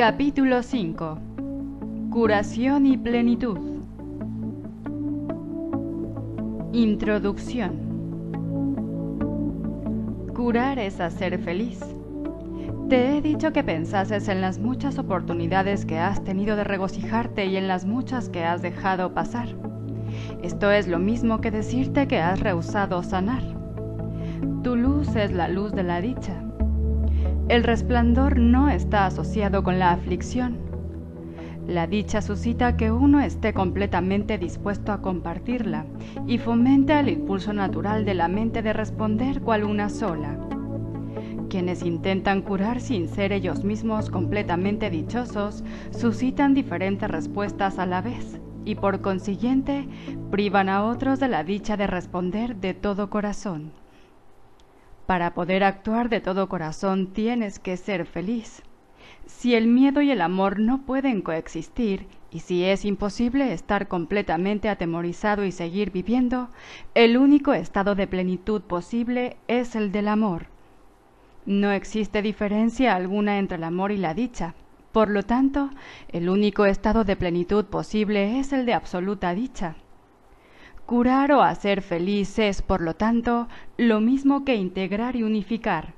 Capítulo 5. Curación y plenitud. Introducción. Curar es hacer feliz. Te he dicho que pensases en las muchas oportunidades que has tenido de regocijarte y en las muchas que has dejado pasar. Esto es lo mismo que decirte que has rehusado sanar. Tu luz es la luz de la dicha. El resplandor no está asociado con la aflicción. La dicha suscita que uno esté completamente dispuesto a compartirla y fomenta el impulso natural de la mente de responder cual una sola. Quienes intentan curar sin ser ellos mismos completamente dichosos, suscitan diferentes respuestas a la vez y por consiguiente privan a otros de la dicha de responder de todo corazón. Para poder actuar de todo corazón tienes que ser feliz. Si el miedo y el amor no pueden coexistir, y si es imposible estar completamente atemorizado y seguir viviendo, el único estado de plenitud posible es el del amor. No existe diferencia alguna entre el amor y la dicha. Por lo tanto, el único estado de plenitud posible es el de absoluta dicha. Curar o hacer feliz es, por lo tanto, lo mismo que integrar y unificar.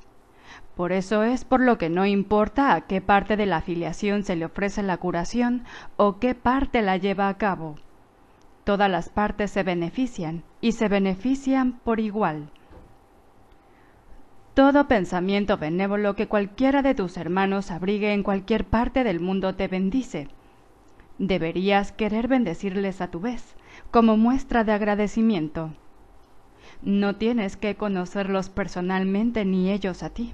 Por eso es por lo que no importa a qué parte de la afiliación se le ofrece la curación o qué parte la lleva a cabo. Todas las partes se benefician, y se benefician por igual. Todo pensamiento benévolo que cualquiera de tus hermanos abrigue en cualquier parte del mundo te bendice. Deberías querer bendecirles a tu vez, como muestra de agradecimiento. No tienes que conocerlos personalmente ni ellos a ti.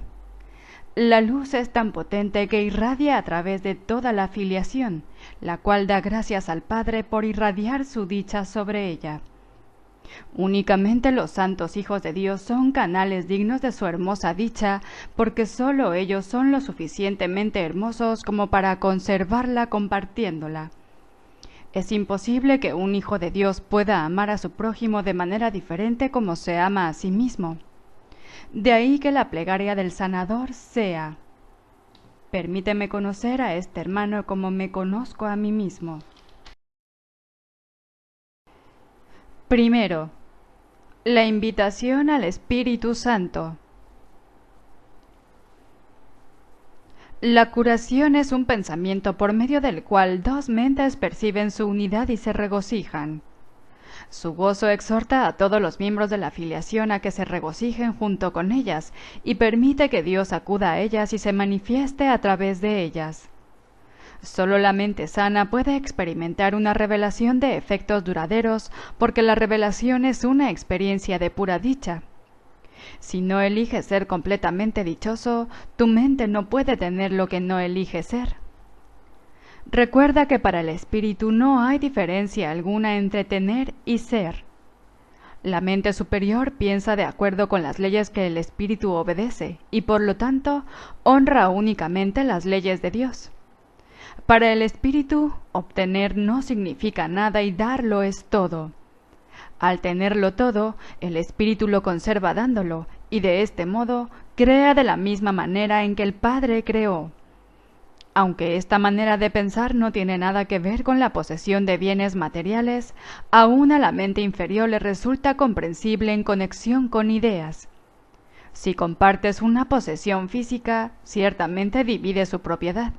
La luz es tan potente que irradia a través de toda la afiliación, la cual da gracias al Padre por irradiar su dicha sobre ella. Únicamente los santos hijos de Dios son canales dignos de su hermosa dicha, porque sólo ellos son lo suficientemente hermosos como para conservarla compartiéndola. Es imposible que un hijo de Dios pueda amar a su prójimo de manera diferente como se ama a sí mismo. De ahí que la plegaria del sanador sea: permíteme conocer a este hermano como me conozco a mí mismo. Primero, la invitación al Espíritu Santo. La curación es un pensamiento por medio del cual dos mentes perciben su unidad y se regocijan. Su gozo exhorta a todos los miembros de la afiliación a que se regocijen junto con ellas y permite que Dios acuda a ellas y se manifieste a través de ellas. Solo la mente sana puede experimentar una revelación de efectos duraderos porque la revelación es una experiencia de pura dicha. Si no eliges ser completamente dichoso, tu mente no puede tener lo que no elige ser. Recuerda que para el espíritu no hay diferencia alguna entre tener y ser. La mente superior piensa de acuerdo con las leyes que el espíritu obedece y por lo tanto honra únicamente las leyes de Dios. Para el espíritu, obtener no significa nada y darlo es todo. Al tenerlo todo, el espíritu lo conserva dándolo, y de este modo crea de la misma manera en que el Padre creó. Aunque esta manera de pensar no tiene nada que ver con la posesión de bienes materiales, aún a la mente inferior le resulta comprensible en conexión con ideas. Si compartes una posesión física, ciertamente divide su propiedad,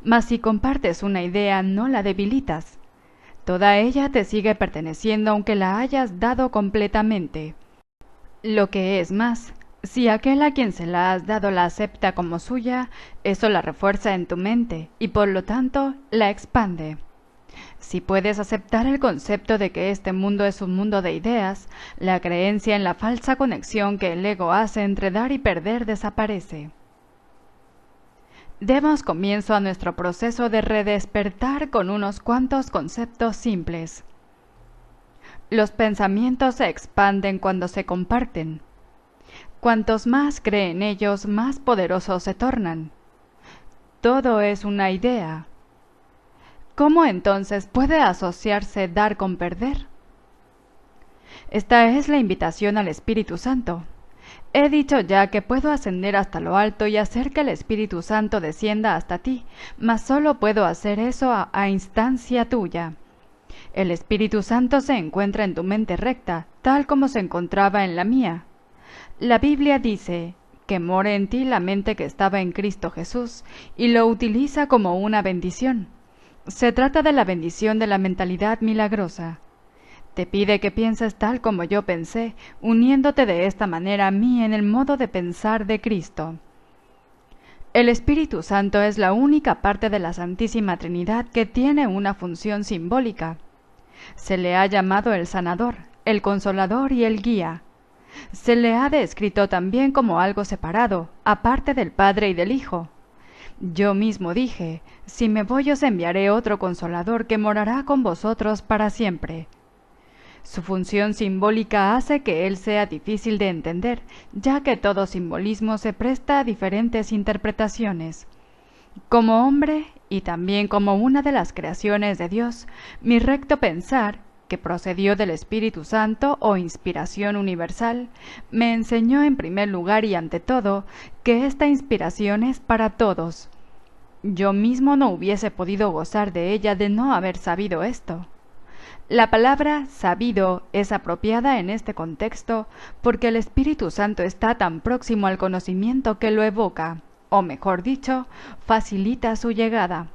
mas si compartes una idea no la debilitas. Toda ella te sigue perteneciendo aunque la hayas dado completamente. Lo que es más, si aquel a quien se la has dado la acepta como suya, eso la refuerza en tu mente y por lo tanto la expande. Si puedes aceptar el concepto de que este mundo es un mundo de ideas, la creencia en la falsa conexión que el ego hace entre dar y perder desaparece. Demos comienzo a nuestro proceso de redespertar con unos cuantos conceptos simples. Los pensamientos se expanden cuando se comparten. Cuantos más creen ellos, más poderosos se tornan. Todo es una idea. ¿Cómo entonces puede asociarse dar con perder? Esta es la invitación al Espíritu Santo. He dicho ya que puedo ascender hasta lo alto y hacer que el Espíritu Santo descienda hasta ti, mas solo puedo hacer eso a instancia tuya. El Espíritu Santo se encuentra en tu mente recta, tal como se encontraba en la mía. La Biblia dice que more en ti la mente que estaba en Cristo Jesús, y lo utiliza como una bendición. Se trata de la bendición de la mentalidad milagrosa. Te pide que pienses tal como yo pensé, uniéndote de esta manera a mí en el modo de pensar de Cristo. El Espíritu Santo es la única parte de la Santísima Trinidad que tiene una función simbólica. Se le ha llamado el sanador, el consolador y el guía. Se le ha descrito también como algo separado, aparte del Padre y del Hijo. Yo mismo dije, si me voy os enviaré otro consolador que morará con vosotros para siempre. Su función simbólica hace que él sea difícil de entender, ya que todo simbolismo se presta a diferentes interpretaciones. Como hombre, y también como una de las creaciones de Dios, mi recto pensar, que procedió del Espíritu Santo o inspiración universal, me enseñó en primer lugar y ante todo que esta inspiración es para todos. Yo mismo no hubiese podido gozar de ella de no haber sabido esto. La palabra sabido es apropiada en este contexto porque el Espíritu Santo está tan próximo al conocimiento que lo evoca, o mejor dicho, facilita su llegada.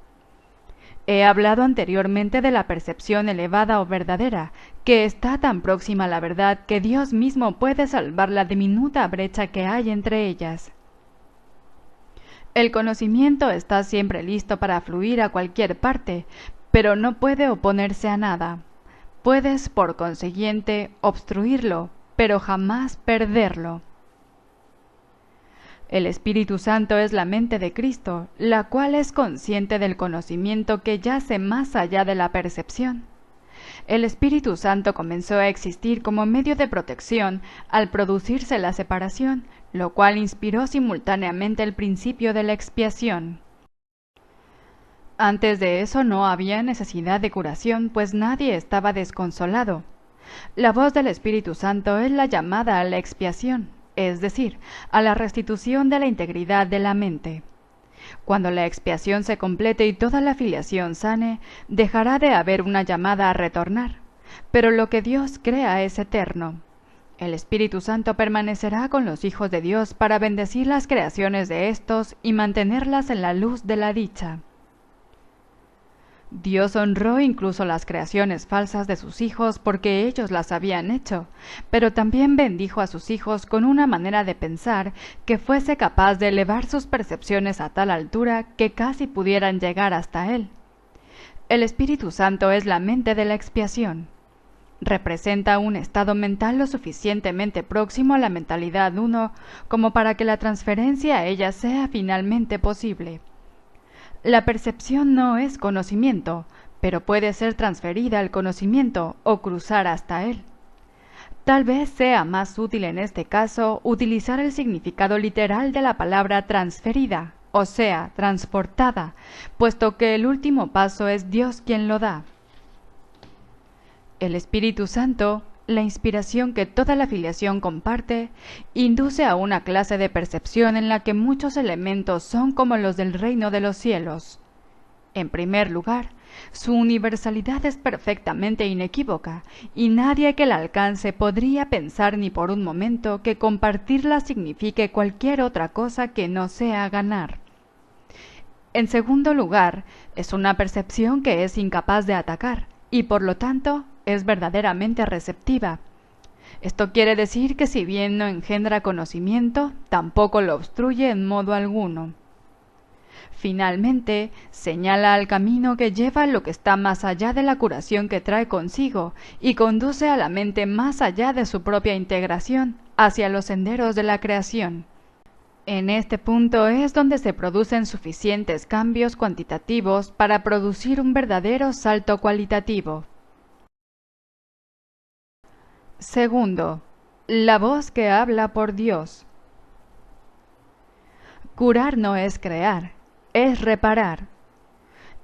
He hablado anteriormente de la percepción elevada o verdadera, que está tan próxima a la verdad que Dios mismo puede salvar la diminuta brecha que hay entre ellas. El conocimiento está siempre listo para fluir a cualquier parte, pero no puede oponerse a nada. Puedes, por consiguiente, obstruirlo, pero jamás perderlo. El Espíritu Santo es la mente de Cristo, la cual es consciente del conocimiento que yace más allá de la percepción. El Espíritu Santo comenzó a existir como medio de protección al producirse la separación, lo cual inspiró simultáneamente el principio de la expiación. Antes de eso no había necesidad de curación, pues nadie estaba desconsolado. La voz del Espíritu Santo es la llamada a la expiación, es decir, a la restitución de la integridad de la mente. Cuando la expiación se complete y toda la filiación sane, dejará de haber una llamada a retornar. Pero lo que Dios crea es eterno. El Espíritu Santo permanecerá con los hijos de Dios para bendecir las creaciones de éstos y mantenerlas en la luz de la dicha. Dios honró incluso las creaciones falsas de sus hijos porque ellos las habían hecho, pero también bendijo a sus hijos con una manera de pensar que fuese capaz de elevar sus percepciones a tal altura que casi pudieran llegar hasta Él. El Espíritu Santo es la mente de la expiación. Representa un estado mental lo suficientemente próximo a la mentalidad uno como para que la transferencia a ella sea finalmente posible. La percepción no es conocimiento, pero puede ser transferida al conocimiento o cruzar hasta él. Tal vez sea más útil en este caso utilizar el significado literal de la palabra transferida, o sea, transportada, puesto que el último paso es Dios quien lo da. El Espíritu Santo, la inspiración que toda la filiación comparte, induce a una clase de percepción en la que muchos elementos son como los del reino de los cielos. En primer lugar, su universalidad es perfectamente inequívoca, y nadie que la alcance podría pensar ni por un momento que compartirla signifique cualquier otra cosa que no sea ganar. En segundo lugar, es una percepción que es incapaz de atacar, y por lo tanto es verdaderamente receptiva. Esto quiere decir que si bien no engendra conocimiento, tampoco lo obstruye en modo alguno. Finalmente, señala al camino que lleva a lo que está más allá de la curación que trae consigo y conduce a la mente más allá de su propia integración, hacia los senderos de la creación. En este punto es donde se producen suficientes cambios cuantitativos para producir un verdadero salto cualitativo. Segundo, la voz que habla por Dios. Curar no es crear, es reparar.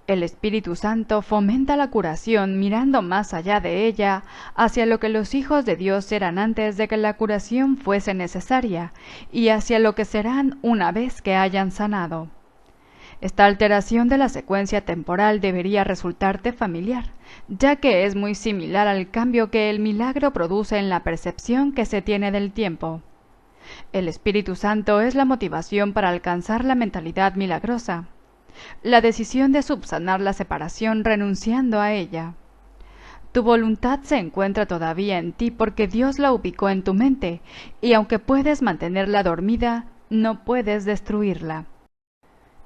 El Espíritu Santo fomenta la curación mirando más allá de ella, hacia lo que los hijos de Dios eran antes de que la curación fuese necesaria, y hacia lo que serán una vez que hayan sanado. Esta alteración de la secuencia temporal debería resultarte familiar, ya que es muy similar al cambio que el milagro produce en la percepción que se tiene del tiempo. El Espíritu Santo es la motivación para alcanzar la mentalidad milagrosa, la decisión de subsanar la separación renunciando a ella. Tu voluntad se encuentra todavía en ti porque Dios la ubicó en tu mente, y aunque puedes mantenerla dormida, no puedes destruirla.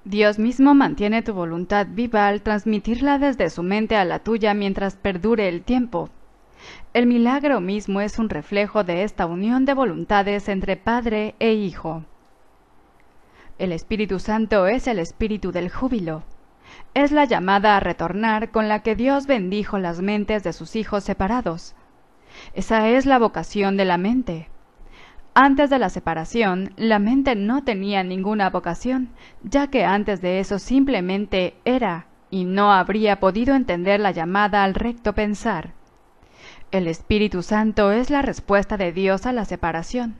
Dios mismo mantiene tu voluntad viva al transmitirla desde su mente a la tuya mientras perdure el tiempo. El milagro mismo es un reflejo de esta unión de voluntades entre Padre e Hijo. El Espíritu Santo es el espíritu del júbilo. Es la llamada a retornar con la que Dios bendijo las mentes de sus hijos separados. Esa es la vocación de la mente. Antes de la separación, la mente no tenía ninguna vocación, ya que antes de eso simplemente era, y no habría podido entender la llamada al recto pensar. El Espíritu Santo es la respuesta de Dios a la separación,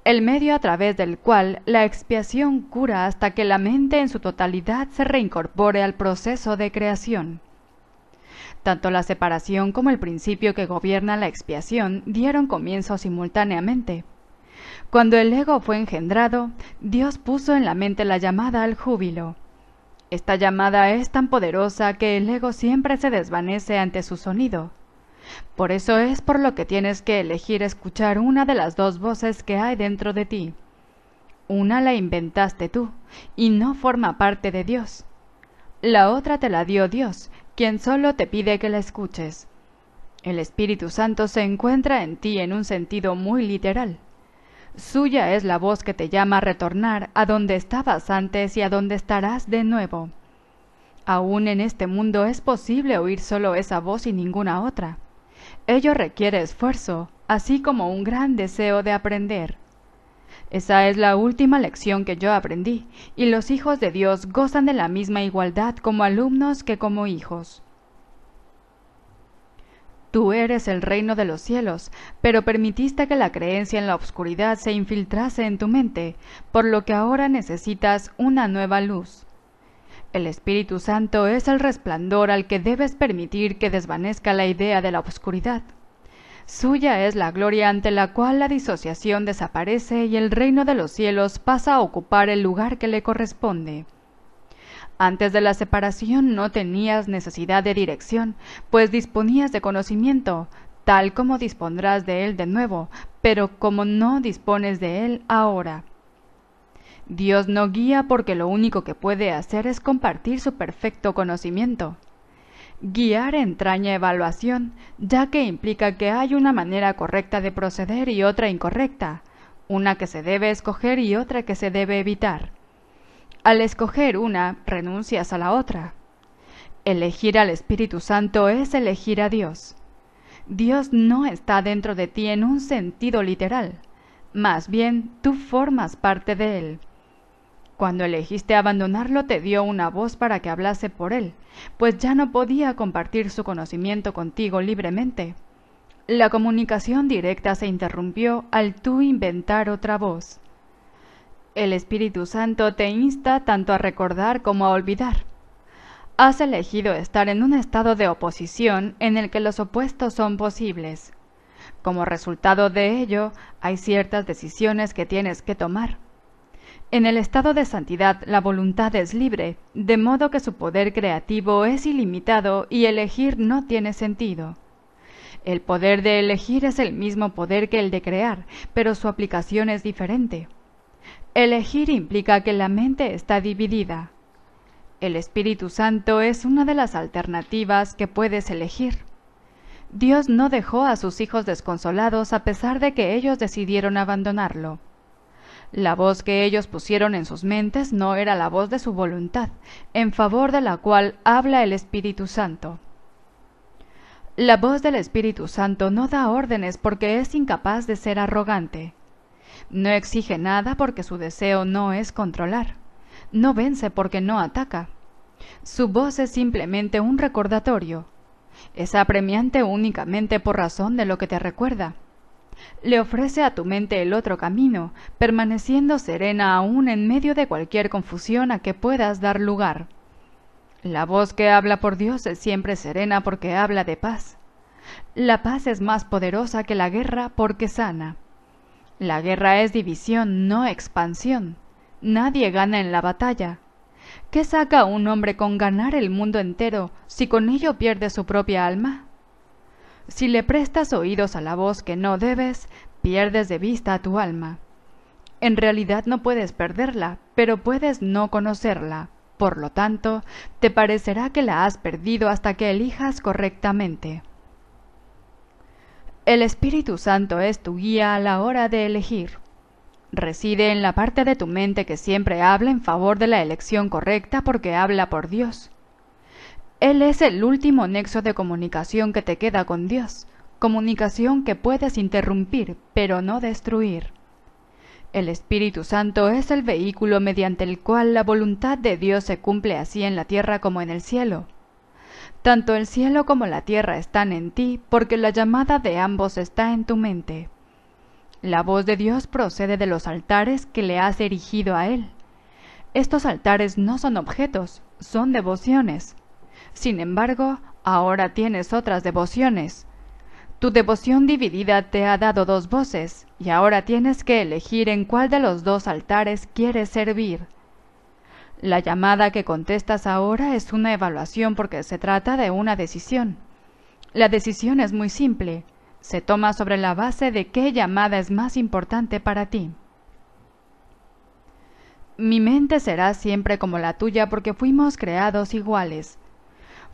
el medio a través del cual la expiación cura hasta que la mente en su totalidad se reincorpore al proceso de creación. Tanto la separación como el principio que gobierna la expiación dieron comienzo simultáneamente. Cuando el ego fue engendrado, Dios puso en la mente la llamada al júbilo. Esta llamada es tan poderosa que el ego siempre se desvanece ante su sonido. Por eso es por lo que tienes que elegir escuchar una de las dos voces que hay dentro de ti. Una la inventaste tú, y no forma parte de Dios. La otra te la dio Dios, quien solo te pide que la escuches. El Espíritu Santo se encuentra en ti en un sentido muy literal. Suya es la voz que te llama a retornar a donde estabas antes y a donde estarás de nuevo. Aún en este mundo es posible oír solo esa voz y ninguna otra. Ello requiere esfuerzo, así como un gran deseo de aprender. Esa es la última lección que yo aprendí, y los hijos de Dios gozan de la misma igualdad como alumnos que como hijos. Tú eres el reino de los cielos, pero permitiste que la creencia en la oscuridad se infiltrase en tu mente, por lo que ahora necesitas una nueva luz. El Espíritu Santo es el resplandor al que debes permitir que desvanezca la idea de la oscuridad. Suya es la gloria ante la cual la disociación desaparece y el reino de los cielos pasa a ocupar el lugar que le corresponde. Antes de la separación no tenías necesidad de dirección, pues disponías de conocimiento, tal como dispondrás de él de nuevo, pero como no dispones de él ahora. Dios no guía porque lo único que puede hacer es compartir su perfecto conocimiento. Guiar entraña evaluación, ya que implica que hay una manera correcta de proceder y otra incorrecta, una que se debe escoger y otra que se debe evitar. Al escoger una, renuncias a la otra. Elegir al Espíritu Santo es elegir a Dios. Dios no está dentro de ti en un sentido literal, más bien tú formas parte de Él. Cuando elegiste abandonarlo te dio una voz para que hablase por él, pues ya no podía compartir su conocimiento contigo libremente. La comunicación directa se interrumpió al tú inventar otra voz. El Espíritu Santo te insta tanto a recordar como a olvidar. Has elegido estar en un estado de oposición en el que los opuestos son posibles. Como resultado de ello, hay ciertas decisiones que tienes que tomar. En el estado de santidad la voluntad es libre, de modo que su poder creativo es ilimitado y elegir no tiene sentido. El poder de elegir es el mismo poder que el de crear, pero su aplicación es diferente. Elegir implica que la mente está dividida. El Espíritu Santo es una de las alternativas que puedes elegir. Dios no dejó a sus hijos desconsolados a pesar de que ellos decidieron abandonarlo. La voz que ellos pusieron en sus mentes no era la voz de su voluntad, en favor de la cual habla el Espíritu Santo. La voz del Espíritu Santo no da órdenes porque es incapaz de ser arrogante. No exige nada porque su deseo no es controlar. No vence porque no ataca. Su voz es simplemente un recordatorio. Es apremiante únicamente por razón de lo que te recuerda. Le ofrece a tu mente el otro camino, permaneciendo serena aún en medio de cualquier confusión a que puedas dar lugar. La voz que habla por Dios es siempre serena porque habla de paz. La paz es más poderosa que la guerra porque sana. La guerra es división, no expansión. Nadie gana en la batalla. ¿Qué saca un hombre con ganar el mundo entero si con ello pierde su propia alma? Si le prestas oídos a la voz que no debes, pierdes de vista a tu alma. En realidad no puedes perderla, pero puedes no conocerla. Por lo tanto, te parecerá que la has perdido hasta que elijas correctamente. El Espíritu Santo es tu guía a la hora de elegir. Reside en la parte de tu mente que siempre habla en favor de la elección correcta porque habla por Dios. Él es el último nexo de comunicación que te queda con Dios, comunicación que puedes interrumpir, pero no destruir. El Espíritu Santo es el vehículo mediante el cual la voluntad de Dios se cumple así en la tierra como en el cielo. Tanto el cielo como la tierra están en ti, porque la llamada de ambos está en tu mente. La voz de Dios procede de los altares que le has erigido a Él. Estos altares no son objetos, son devociones. Sin embargo, ahora tienes otras devociones. Tu devoción dividida te ha dado dos voces, y ahora tienes que elegir en cuál de los dos altares quieres servir. La llamada que contestas ahora es una evaluación porque se trata de una decisión. La decisión es muy simple. Se toma sobre la base de qué llamada es más importante para ti. Mi mente será siempre como la tuya porque fuimos creados iguales.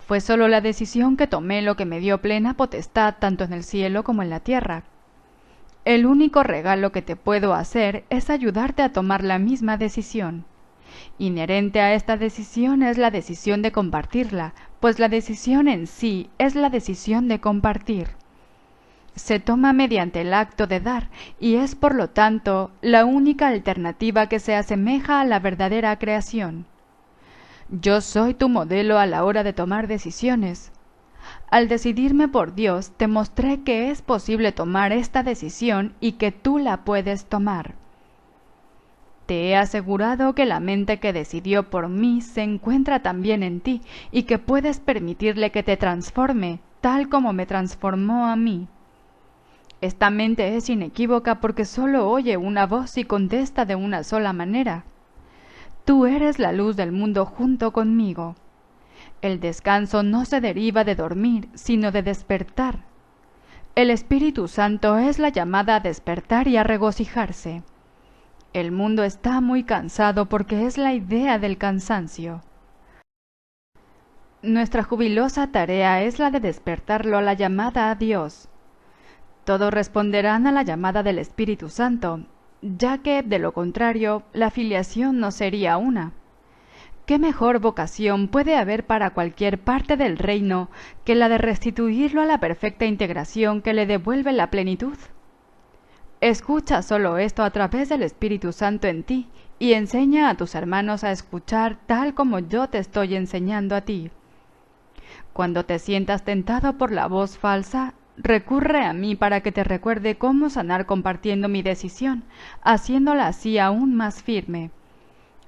Fue solo la decisión que tomé lo que me dio plena potestad tanto en el cielo como en la tierra. El único regalo que te puedo hacer es ayudarte a tomar la misma decisión. Inherente a esta decisión es la decisión de compartirla, pues la decisión en sí es la decisión de compartir. Se toma mediante el acto de dar y es por lo tanto la única alternativa que se asemeja a la verdadera creación. Yo soy tu modelo a la hora de tomar decisiones. Al decidirme por Dios, te mostré que es posible tomar esta decisión y que tú la puedes tomar. Te he asegurado que la mente que decidió por mí se encuentra también en ti y que puedes permitirle que te transforme, tal como me transformó a mí. Esta mente es inequívoca porque solo oye una voz y contesta de una sola manera. Tú eres la luz del mundo junto conmigo. El descanso no se deriva de dormir, sino de despertar. El Espíritu Santo es la llamada a despertar y a regocijarse. El mundo está muy cansado porque es la idea del cansancio. Nuestra jubilosa tarea es la de despertarlo a la llamada a Dios. Todos responderán a la llamada del Espíritu Santo, ya que, de lo contrario, la filiación no sería una. ¿Qué mejor vocación puede haber para cualquier parte del reino que la de restituirlo a la perfecta integración que le devuelve la plenitud? Escucha solo esto a través del Espíritu Santo en ti y enseña a tus hermanos a escuchar tal como yo te estoy enseñando a ti. Cuando te sientas tentado por la voz falsa, recurre a mí para que te recuerde cómo sanar compartiendo mi decisión, haciéndola así aún más firme.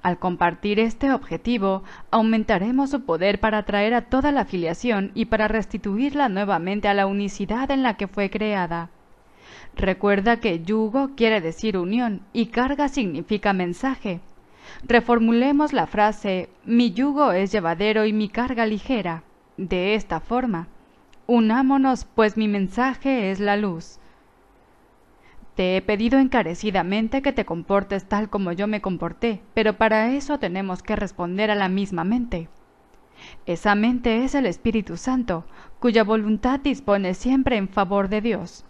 Al compartir este objetivo, aumentaremos su poder para atraer a toda la filiación y para restituirla nuevamente a la unicidad en la que fue creada. Recuerda que yugo quiere decir unión y carga significa mensaje. Reformulemos la frase, mi yugo es llevadero y mi carga ligera, de esta forma. Unámonos, pues mi mensaje es la luz. Te he pedido encarecidamente que te comportes tal como yo me comporté, pero para eso tenemos que responder a la misma mente. Esa mente es el Espíritu Santo, cuya voluntad dispone siempre en favor de Dios.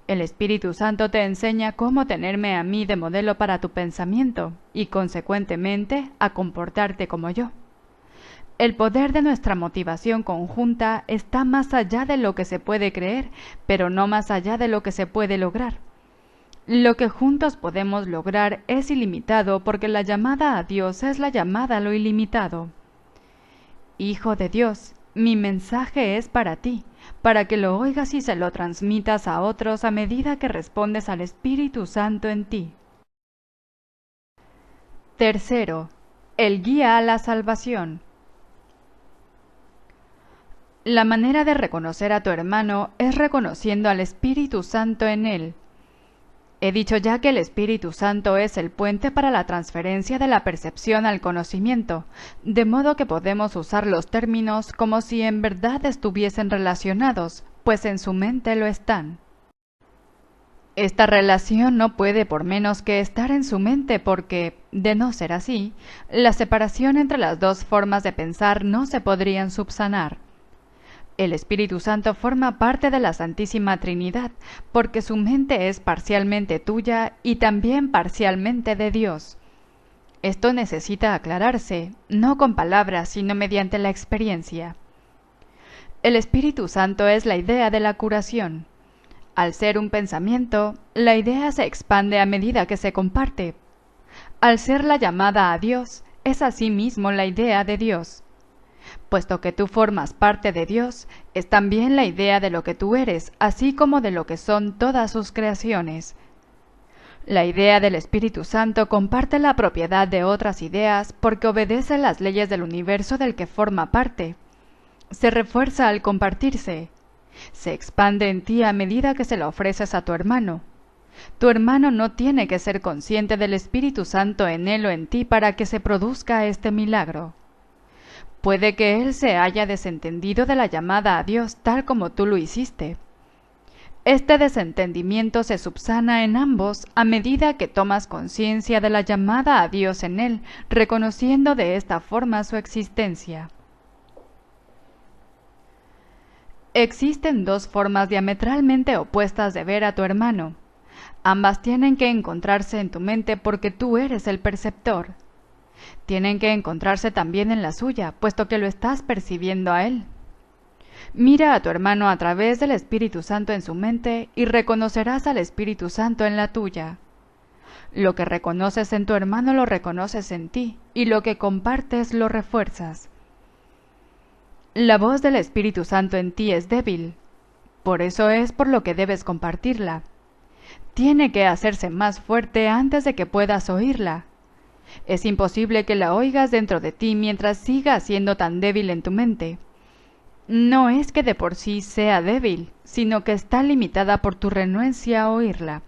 El Espíritu Santo te enseña cómo tenerme a mí de modelo para tu pensamiento y, consecuentemente, a comportarte como yo. El poder de nuestra motivación conjunta está más allá de lo que se puede creer, pero no más allá de lo que se puede lograr. Lo que juntos podemos lograr es ilimitado porque la llamada a Dios es la llamada a lo ilimitado. Hijo de Dios, mi mensaje es para ti, para que lo oigas y se lo transmitas a otros a medida que respondes al Espíritu Santo en ti. Tercero, el guía a la salvación. La manera de reconocer a tu hermano es reconociendo al Espíritu Santo en él. He dicho ya que el Espíritu Santo es el puente para la transferencia de la percepción al conocimiento, de modo que podemos usar los términos como si en verdad estuviesen relacionados, pues en su mente lo están. Esta relación no puede por menos que estar en su mente porque, de no ser así, la separación entre las dos formas de pensar no se podrían subsanar. El Espíritu Santo forma parte de la Santísima Trinidad, porque su mente es parcialmente tuya y también parcialmente de Dios. Esto necesita aclararse, no con palabras, sino mediante la experiencia. El Espíritu Santo es la idea de la curación. Al ser un pensamiento, la idea se expande a medida que se comparte. Al ser la llamada a Dios, es asimismo la idea de Dios. Puesto que tú formas parte de Dios, es también la idea de lo que tú eres, así como de lo que son todas sus creaciones. La idea del Espíritu Santo comparte la propiedad de otras ideas porque obedece las leyes del universo del que forma parte. Se refuerza al compartirse. Se expande en ti a medida que se lo ofreces a tu hermano. Tu hermano no tiene que ser consciente del Espíritu Santo en él o en ti para que se produzca este milagro. Puede que él se haya desentendido de la llamada a Dios tal como tú lo hiciste. Este desentendimiento se subsana en ambos a medida que tomas conciencia de la llamada a Dios en él, reconociendo de esta forma su existencia. Existen dos formas diametralmente opuestas de ver a tu hermano. Ambas tienen que encontrarse en tu mente porque tú eres el perceptor. Tienen que encontrarse también en la suya, puesto que lo estás percibiendo a él. Mira a tu hermano a través del Espíritu Santo en su mente y reconocerás al Espíritu Santo en la tuya. Lo que reconoces en tu hermano lo reconoces en ti, y lo que compartes lo refuerzas. La voz del Espíritu Santo en ti es débil, por eso es por lo que debes compartirla. Tiene que hacerse más fuerte antes de que puedas oírla. Es imposible que la oigas dentro de ti mientras siga siendo tan débil en tu mente. No es que de por sí sea débil, sino que está limitada por tu renuencia a oírla.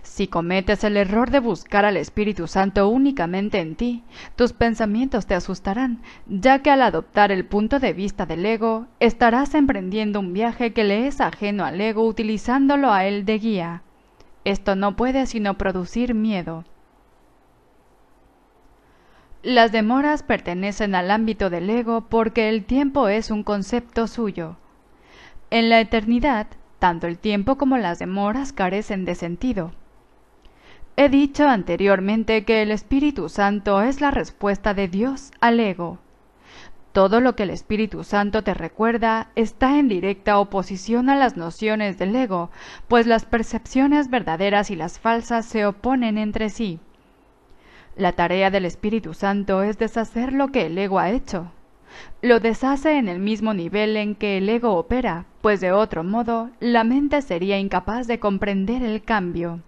Si cometes el error de buscar al Espíritu Santo únicamente en ti, tus pensamientos te asustarán, ya que al adoptar el punto de vista del ego, estarás emprendiendo un viaje que le es ajeno al ego utilizándolo a él de guía. Esto no puede sino producir miedo. Las demoras pertenecen al ámbito del ego porque el tiempo es un concepto suyo. En la eternidad, tanto el tiempo como las demoras carecen de sentido. He dicho anteriormente que el Espíritu Santo es la respuesta de Dios al ego. Todo lo que el Espíritu Santo te recuerda está en directa oposición a las nociones del ego, pues las percepciones verdaderas y las falsas se oponen entre sí. La tarea del Espíritu Santo es deshacer lo que el ego ha hecho. Lo deshace en el mismo nivel en que el ego opera, pues de otro modo la mente sería incapaz de comprender el cambio.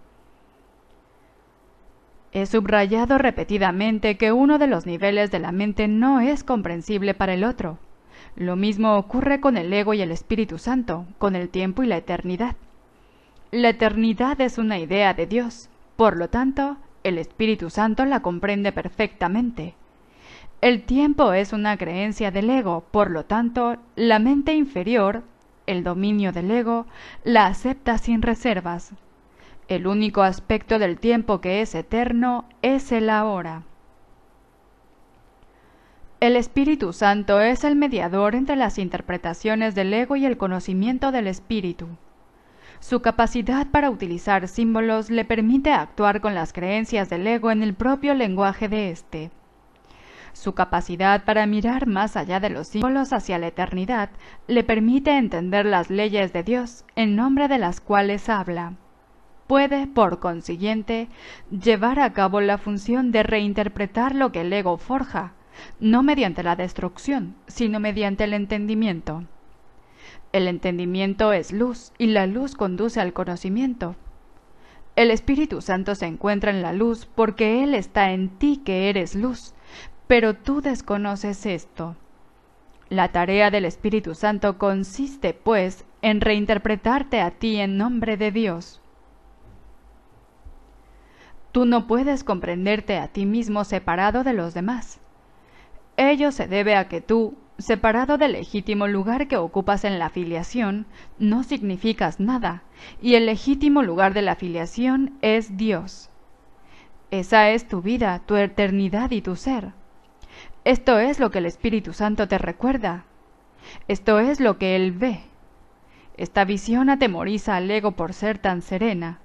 He subrayado repetidamente que uno de los niveles de la mente no es comprensible para el otro. Lo mismo ocurre con el ego y el Espíritu Santo, con el tiempo y la eternidad. La eternidad es una idea de Dios, por lo tanto, el Espíritu Santo la comprende perfectamente. El tiempo es una creencia del ego, por lo tanto, la mente inferior, el dominio del ego, la acepta sin reservas. El único aspecto del tiempo que es eterno es el ahora. El Espíritu Santo es el mediador entre las interpretaciones del ego y el conocimiento del Espíritu. Su capacidad para utilizar símbolos le permite actuar con las creencias del ego en el propio lenguaje de éste. Su capacidad para mirar más allá de los símbolos hacia la eternidad le permite entender las leyes de Dios en nombre de las cuales habla. Puede, por consiguiente, llevar a cabo la función de reinterpretar lo que el ego forja, no mediante la destrucción, sino mediante el entendimiento. El entendimiento es luz, y la luz conduce al conocimiento. El Espíritu Santo se encuentra en la luz porque Él está en ti que eres luz, pero tú desconoces esto. La tarea del Espíritu Santo consiste, pues, en reinterpretarte a ti en nombre de Dios. Tú no puedes comprenderte a ti mismo separado de los demás. Ello se debe a que tú, separado del legítimo lugar que ocupas en la filiación, no significas nada, y el legítimo lugar de la filiación es Dios. Esa es tu vida, tu eternidad y tu ser. Esto es lo que el Espíritu Santo te recuerda. Esto es lo que Él ve. Esta visión atemoriza al ego por ser tan serena.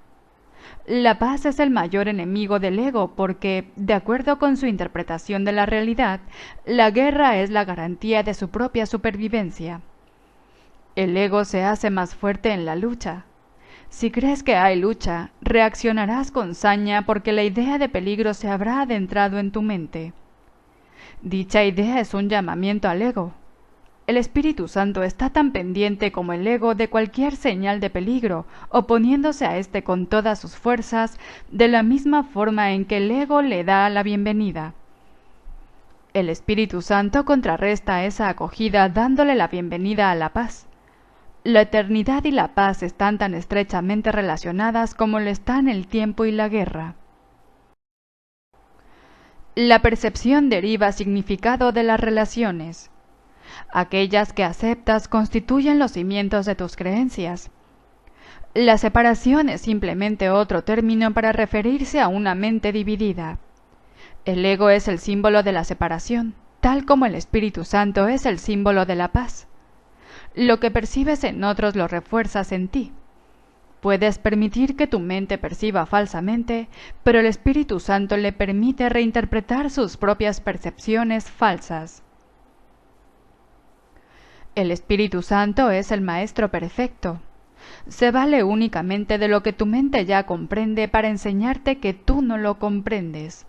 La paz es el mayor enemigo del ego porque, de acuerdo con su interpretación de la realidad, la guerra es la garantía de su propia supervivencia. El ego se hace más fuerte en la lucha. Si crees que hay lucha, reaccionarás con saña porque la idea de peligro se habrá adentrado en tu mente. Dicha idea es un llamamiento al ego. El Espíritu Santo está tan pendiente como el ego de cualquier señal de peligro, oponiéndose a éste con todas sus fuerzas, de la misma forma en que el ego le da la bienvenida. El Espíritu Santo contrarresta esa acogida dándole la bienvenida a la paz. La eternidad y la paz están tan estrechamente relacionadas como lo están el tiempo y la guerra. La percepción deriva significado de las relaciones. Aquellas que aceptas constituyen los cimientos de tus creencias. La separación es simplemente otro término para referirse a una mente dividida. El ego es el símbolo de la separación, tal como el Espíritu Santo es el símbolo de la paz. Lo que percibes en otros lo refuerzas en ti. Puedes permitir que tu mente perciba falsamente, pero el Espíritu Santo le permite reinterpretar sus propias percepciones falsas. El Espíritu Santo es el Maestro perfecto. Se vale únicamente de lo que tu mente ya comprende para enseñarte que tú no lo comprendes.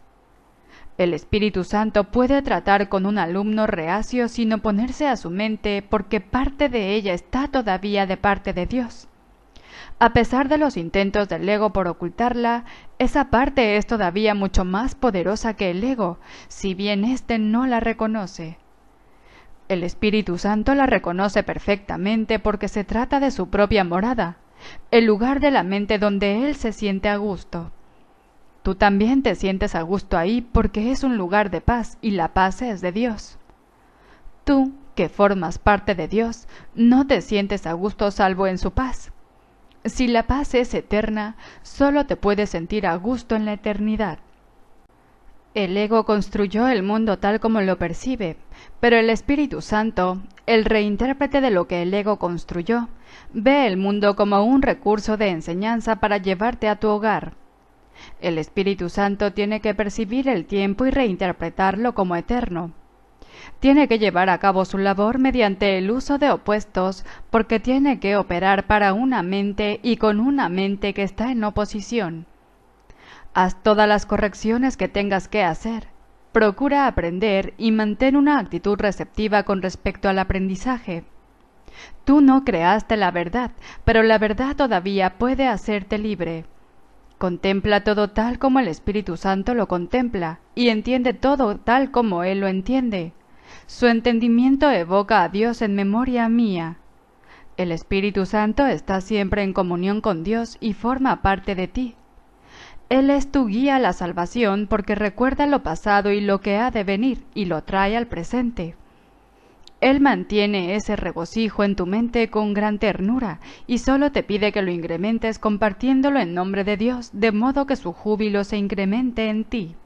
El Espíritu Santo puede tratar con un alumno reacio sin oponerse a su mente porque parte de ella está todavía de parte de Dios. A pesar de los intentos del ego por ocultarla, esa parte es todavía mucho más poderosa que el ego, si bien éste no la reconoce. El Espíritu Santo la reconoce perfectamente porque se trata de su propia morada, el lugar de la mente donde Él se siente a gusto. Tú también te sientes a gusto ahí porque es un lugar de paz y la paz es de Dios. Tú, que formas parte de Dios, no te sientes a gusto salvo en su paz. Si la paz es eterna, solo te puedes sentir a gusto en la eternidad. El ego construyó el mundo tal como lo percibe, pero el Espíritu Santo, el reintérprete de lo que el ego construyó, ve el mundo como un recurso de enseñanza para llevarte a tu hogar. El Espíritu Santo tiene que percibir el tiempo y reinterpretarlo como eterno. Tiene que llevar a cabo su labor mediante el uso de opuestos porque tiene que operar para una mente y con una mente que está en oposición. Haz todas las correcciones que tengas que hacer. Procura aprender y mantén una actitud receptiva con respecto al aprendizaje. Tú no creaste la verdad, pero la verdad todavía puede hacerte libre. Contempla todo tal como el Espíritu Santo lo contempla y entiende todo tal como Él lo entiende. Su entendimiento evoca a Dios en memoria mía. El Espíritu Santo está siempre en comunión con Dios y forma parte de ti. Él es tu guía a la salvación porque recuerda lo pasado y lo que ha de venir y lo trae al presente. Él mantiene ese regocijo en tu mente con gran ternura y solo te pide que lo incrementes compartiéndolo en nombre de Dios, de modo que su júbilo se incremente en ti.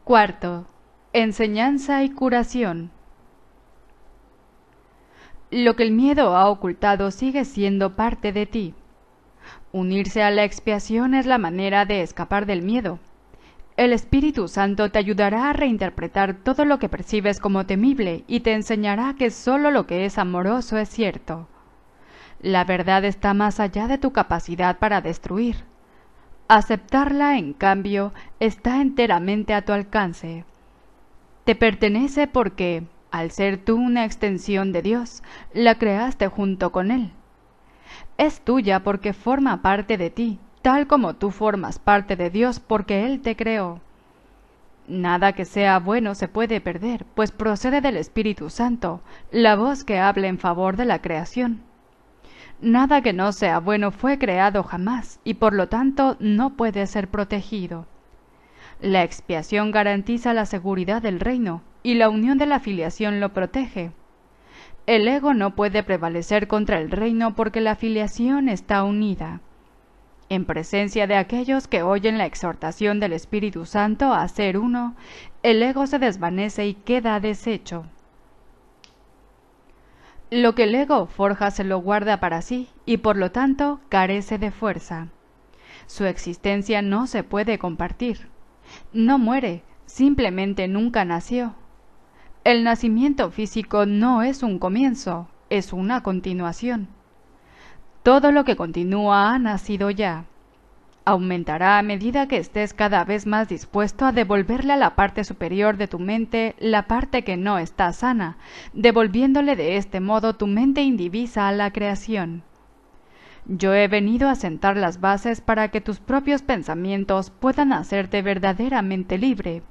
Cuarto, enseñanza y curación. Lo que el miedo ha ocultado sigue siendo parte de ti. Unirse a la expiación es la manera de escapar del miedo. El Espíritu Santo te ayudará a reinterpretar todo lo que percibes como temible y te enseñará que solo lo que es amoroso es cierto. La verdad está más allá de tu capacidad para destruir. Aceptarla, en cambio, está enteramente a tu alcance. Te pertenece porque, al ser tú una extensión de Dios, la creaste junto con Él. Es tuya porque forma parte de ti, tal como tú formas parte de Dios porque Él te creó. Nada que sea bueno se puede perder, pues procede del Espíritu Santo, la voz que habla en favor de la creación. Nada que no sea bueno fue creado jamás, y por lo tanto no puede ser protegido. La expiación garantiza la seguridad del reino, y la unión de la filiación lo protege. El ego no puede prevalecer contra el reino porque la filiación está unida. En presencia de aquellos que oyen la exhortación del Espíritu Santo a ser uno, el ego se desvanece y queda deshecho. Lo que el ego forja se lo guarda para sí y por lo tanto carece de fuerza. Su existencia no se puede compartir. No muere, simplemente nunca nació. El nacimiento físico no es un comienzo, es una continuación. Todo lo que continúa ha nacido ya. Aumentará a medida que estés cada vez más dispuesto a devolverle a la parte superior de tu mente la parte que no está sana, devolviéndole de este modo tu mente indivisa a la creación. Yo he venido a sentar las bases para que tus propios pensamientos puedan hacerte verdaderamente libre.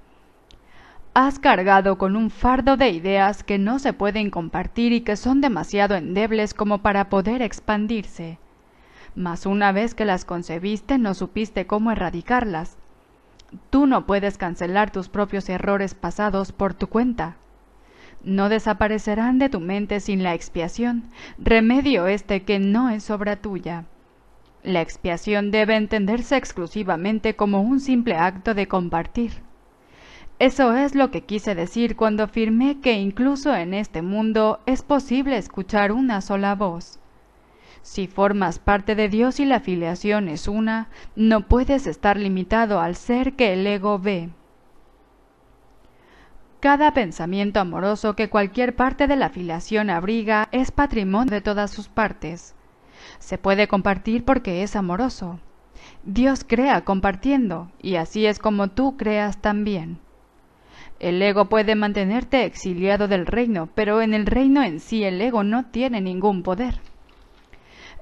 Has cargado con un fardo de ideas que no se pueden compartir y que son demasiado endebles como para poder expandirse. Mas una vez que las concebiste no supiste cómo erradicarlas. Tú no puedes cancelar tus propios errores pasados por tu cuenta. No desaparecerán de tu mente sin la expiación, remedio este que no es obra tuya. La expiación debe entenderse exclusivamente como un simple acto de compartir. Eso es lo que quise decir cuando afirmé que incluso en este mundo es posible escuchar una sola voz. Si formas parte de Dios y la filiación es una, no puedes estar limitado al ser que el ego ve. Cada pensamiento amoroso que cualquier parte de la filiación abriga es patrimonio de todas sus partes. Se puede compartir porque es amoroso. Dios crea compartiendo, y así es como tú creas también. El ego puede mantenerte exiliado del reino, pero en el reino en sí el ego no tiene ningún poder.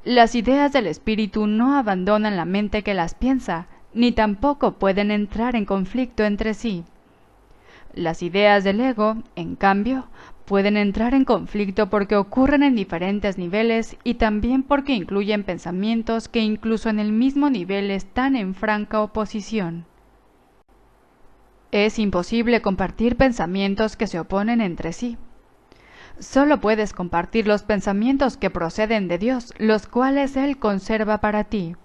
Las ideas del espíritu no abandonan la mente que las piensa, ni tampoco pueden entrar en conflicto entre sí. Las ideas del ego, en cambio, pueden entrar en conflicto porque ocurren en diferentes niveles y también porque incluyen pensamientos que incluso en el mismo nivel están en franca oposición. Es imposible compartir pensamientos que se oponen entre sí. Solo puedes compartir los pensamientos que proceden de Dios, los cuales Él conserva para ti.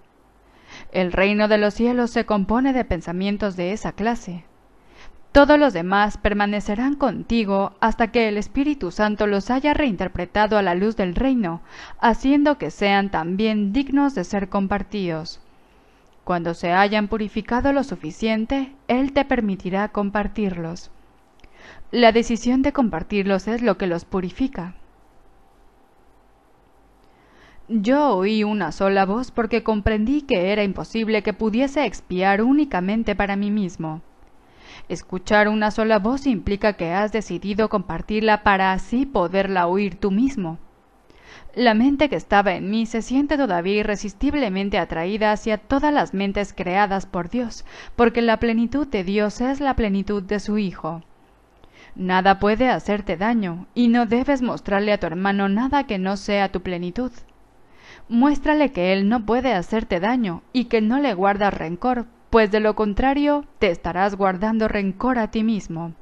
El reino de los cielos se compone de pensamientos de esa clase. Todos los demás permanecerán contigo hasta que el Espíritu Santo los haya reinterpretado a la luz del reino, haciendo que sean también dignos de ser compartidos. Cuando se hayan purificado lo suficiente, Él te permitirá compartirlos. La decisión de compartirlos es lo que los purifica. Yo oí una sola voz porque comprendí que era imposible que pudiese expiar únicamente para mí mismo. Escuchar una sola voz implica que has decidido compartirla para así poderla oír tú mismo. La mente que estaba en mí se siente todavía irresistiblemente atraída hacia todas las mentes creadas por Dios, porque la plenitud de Dios es la plenitud de su Hijo. Nada puede hacerte daño, y no debes mostrarle a tu hermano nada que no sea tu plenitud. Muéstrale que él no puede hacerte daño, y que no le guardas rencor, pues de lo contrario te estarás guardando rencor a ti mismo.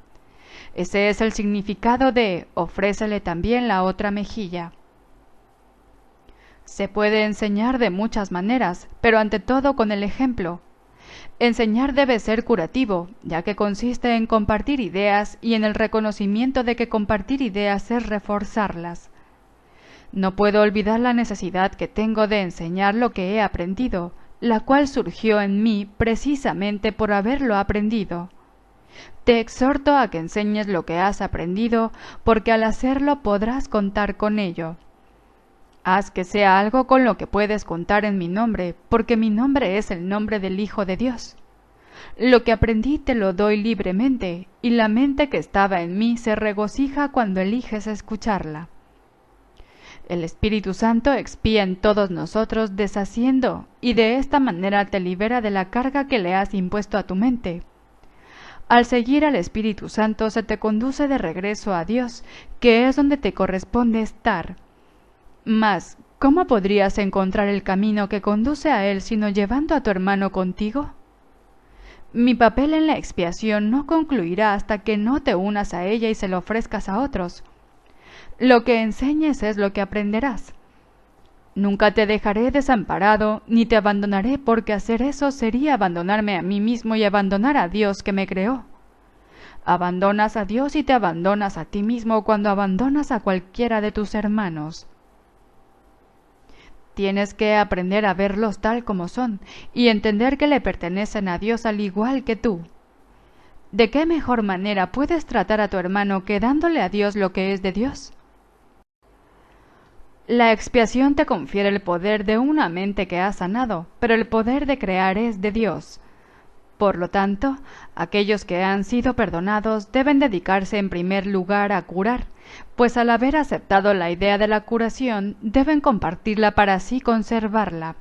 Ese es el significado de ofrécele también la otra mejilla. Se puede enseñar de muchas maneras, pero ante todo con el ejemplo. Enseñar debe ser curativo, ya que consiste en compartir ideas y en el reconocimiento de que compartir ideas es reforzarlas. No puedo olvidar la necesidad que tengo de enseñar lo que he aprendido, la cual surgió en mí precisamente por haberlo aprendido. Te exhorto a que enseñes lo que has aprendido, porque al hacerlo podrás contar con ello. Haz que sea algo con lo que puedes contar en mi nombre, porque mi nombre es el nombre del Hijo de Dios. Lo que aprendí te lo doy libremente, y la mente que estaba en mí se regocija cuando eliges escucharla. El Espíritu Santo expía en todos nosotros deshaciendo, y de esta manera te libera de la carga que le has impuesto a tu mente. Al seguir al Espíritu Santo se te conduce de regreso a Dios, que es donde te corresponde estar. Mas, ¿cómo podrías encontrar el camino que conduce a Él sino llevando a tu hermano contigo? Mi papel en la expiación no concluirá hasta que no te unas a ella y se lo ofrezcas a otros. Lo que enseñes es lo que aprenderás. Nunca te dejaré desamparado, ni te abandonaré, porque hacer eso sería abandonarme a mí mismo y abandonar a Dios que me creó. Abandonas a Dios y te abandonas a ti mismo cuando abandonas a cualquiera de tus hermanos. Tienes que aprender a verlos tal como son y entender que le pertenecen a Dios al igual que tú. ¿De qué mejor manera puedes tratar a tu hermano que dándole a Dios lo que es de Dios? La expiación te confiere el poder de una mente que ha sanado, pero el poder de crear es de Dios. Por lo tanto, aquellos que han sido perdonados deben dedicarse en primer lugar a curar, pues al haber aceptado la idea de la curación, deben compartirla para así conservarla.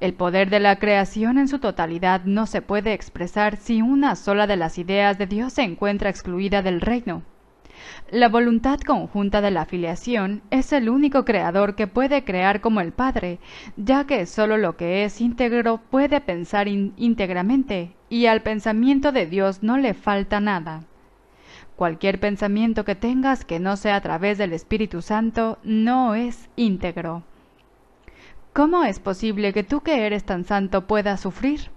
El poder de la creación en su totalidad no se puede expresar si una sola de las ideas de Dios se encuentra excluida del reino. La voluntad conjunta de la filiación es el único creador que puede crear como el Padre, ya que sólo lo que es íntegro puede pensar íntegramente, y al pensamiento de Dios no le falta nada. Cualquier pensamiento que tengas que no sea a través del Espíritu Santo no es íntegro. ¿Cómo es posible que tú que eres tan santo puedas sufrir?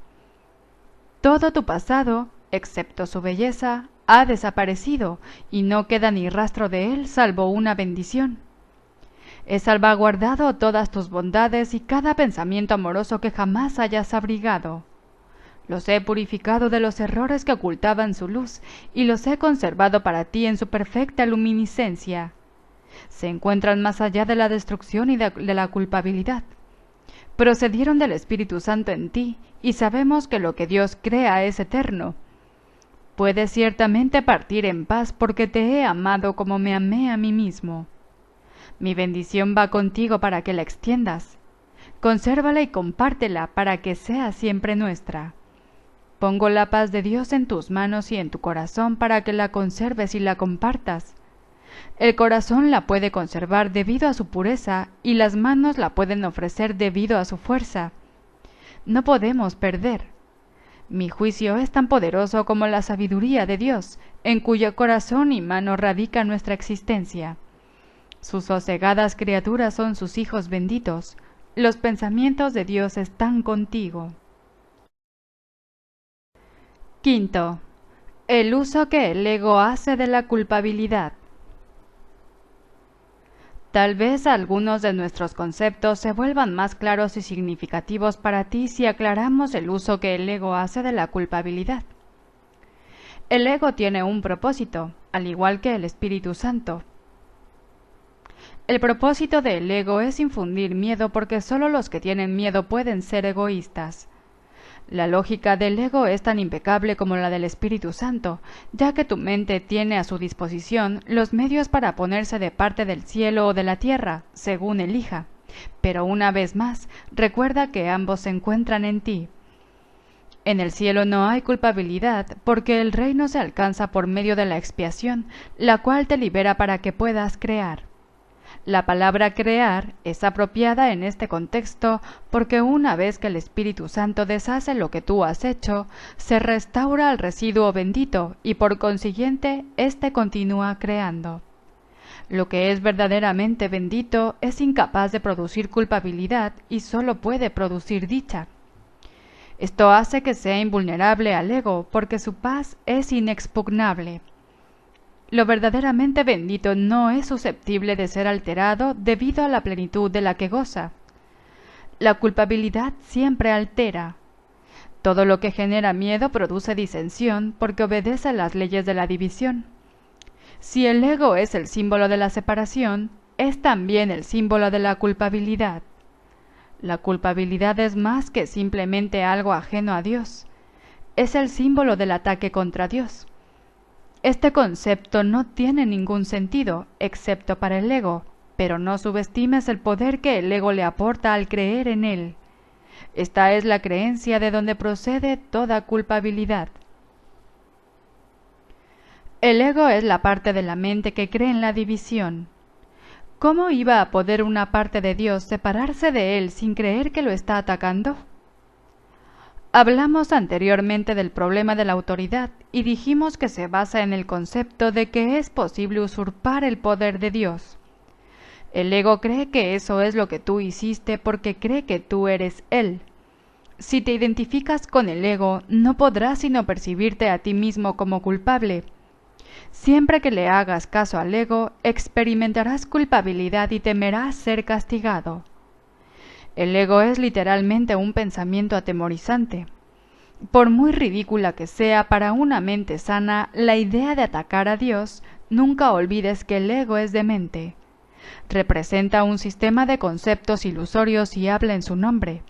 Todo tu pasado, excepto su belleza, ha desaparecido y no queda ni rastro de él salvo una bendición. He salvaguardado todas tus bondades y cada pensamiento amoroso que jamás hayas abrigado. Los he purificado de los errores que ocultaban su luz y los he conservado para ti en su perfecta luminiscencia. Se encuentran más allá de la destrucción y de la culpabilidad. Procedieron del Espíritu Santo en ti y sabemos que lo que Dios crea es eterno. Puedes ciertamente partir en paz porque te he amado como me amé a mí mismo. Mi bendición va contigo para que la extiendas. Consérvala y compártela para que sea siempre nuestra. Pongo la paz de Dios en tus manos y en tu corazón para que la conserves y la compartas. El corazón la puede conservar debido a su pureza y las manos la pueden ofrecer debido a su fuerza. No podemos perder. Mi juicio es tan poderoso como la sabiduría de Dios, en cuyo corazón y mano radica nuestra existencia. Sus sosegadas criaturas son sus hijos benditos. Los pensamientos de Dios están contigo. Quinto, el uso que el ego hace de la culpabilidad. Tal vez algunos de nuestros conceptos se vuelvan más claros y significativos para ti si aclaramos el uso que el ego hace de la culpabilidad. El ego tiene un propósito, al igual que el Espíritu Santo. El propósito del ego es infundir miedo porque solo los que tienen miedo pueden ser egoístas. La lógica del ego es tan impecable como la del Espíritu Santo, ya que tu mente tiene a su disposición los medios para ponerse de parte del cielo o de la tierra, según elija. Pero una vez más, recuerda que ambos se encuentran en ti. En el cielo no hay culpabilidad, porque el reino se alcanza por medio de la expiación, la cual te libera para que puedas crear. La palabra crear es apropiada en este contexto porque una vez que el Espíritu Santo deshace lo que tú has hecho, se restaura al residuo bendito y por consiguiente éste continúa creando. Lo que es verdaderamente bendito es incapaz de producir culpabilidad y solo puede producir dicha. Esto hace que sea invulnerable al ego porque su paz es inexpugnable. Lo verdaderamente bendito no es susceptible de ser alterado debido a la plenitud de la que goza. La culpabilidad siempre altera. Todo lo que genera miedo produce disensión porque obedece a las leyes de la división. Si el ego es el símbolo de la separación, es también el símbolo de la culpabilidad. La culpabilidad es más que simplemente algo ajeno a Dios. Es el símbolo del ataque contra Dios. Este concepto no tiene ningún sentido, excepto para el ego, pero no subestimes el poder que el ego le aporta al creer en él. Esta es la creencia de donde procede toda culpabilidad. El ego es la parte de la mente que cree en la división. ¿Cómo iba a poder una parte de Dios separarse de él sin creer que lo está atacando? Hablamos anteriormente del problema de la autoridad y dijimos que se basa en el concepto de que es posible usurpar el poder de Dios. El ego cree que eso es lo que tú hiciste porque cree que tú eres él. Si te identificas con el ego, no podrás sino percibirte a ti mismo como culpable. Siempre que le hagas caso al ego, experimentarás culpabilidad y temerás ser castigado. El ego es literalmente un pensamiento atemorizante. Por muy ridícula que sea para una mente sana la idea de atacar a Dios, nunca olvides que el ego es demente. Representa un sistema de conceptos ilusorios y habla en su nombre.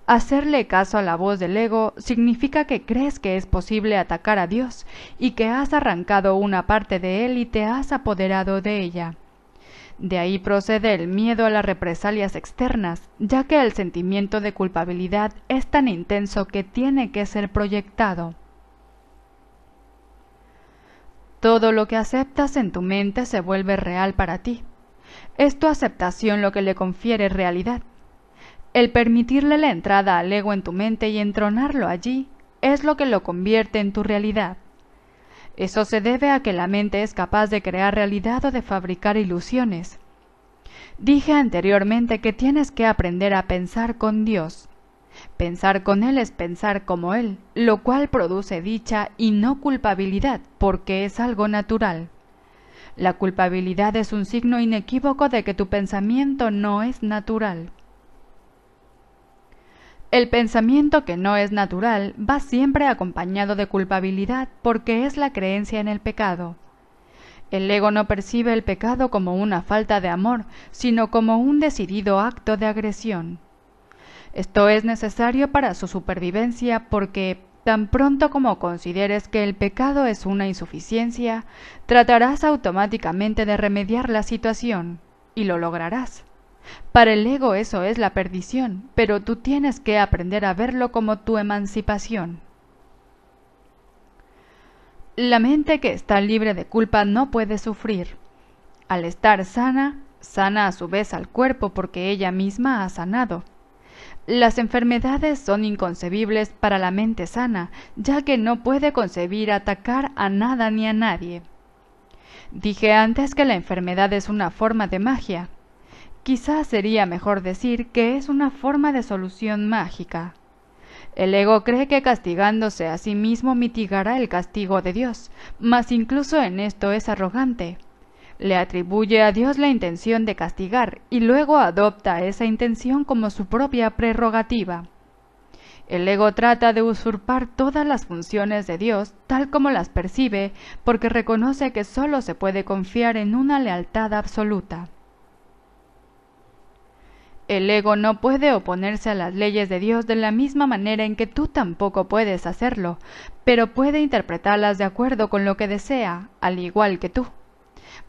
Hacerle caso a la voz del ego significa que crees que es posible atacar a Dios y que has arrancado una parte de él y te has apoderado de ella. De ahí procede el miedo a las represalias externas, ya que el sentimiento de culpabilidad es tan intenso que tiene que ser proyectado. Todo lo que aceptas en tu mente se vuelve real para ti. Es tu aceptación lo que le confiere realidad. El permitirle la entrada al ego en tu mente y entronarlo allí es lo que lo convierte en tu realidad. Eso se debe a que la mente es capaz de crear realidad o de fabricar ilusiones. Dije anteriormente que tienes que aprender a pensar con Dios. Pensar con Él es pensar como Él, lo cual produce dicha y no culpabilidad, porque es algo natural. La culpabilidad es un signo inequívoco de que tu pensamiento no es natural. El pensamiento que no es natural va siempre acompañado de culpabilidad porque es la creencia en el pecado. El ego no percibe el pecado como una falta de amor, sino como un decidido acto de agresión. Esto es necesario para su supervivencia porque, tan pronto como consideres que el pecado es una insuficiencia, tratarás automáticamente de remediar la situación, y lo lograrás. Para el ego eso es la perdición, pero tú tienes que aprender a verlo como tu emancipación. La mente que está libre de culpa no puede sufrir. Al estar sana, sana a su vez al cuerpo porque ella misma ha sanado. Las enfermedades son inconcebibles para la mente sana, ya que no puede concebir atacar a nada ni a nadie. Dije antes que la enfermedad es una forma de magia. Quizás sería mejor decir que es una forma de solución mágica. El ego cree que castigándose a sí mismo mitigará el castigo de Dios, mas incluso en esto es arrogante. Le atribuye a Dios la intención de castigar y luego adopta esa intención como su propia prerrogativa. El ego trata de usurpar todas las funciones de Dios tal como las percibe porque reconoce que solo se puede confiar en una lealtad absoluta. El ego no puede oponerse a las leyes de Dios de la misma manera en que tú tampoco puedes hacerlo, pero puede interpretarlas de acuerdo con lo que desea, al igual que tú.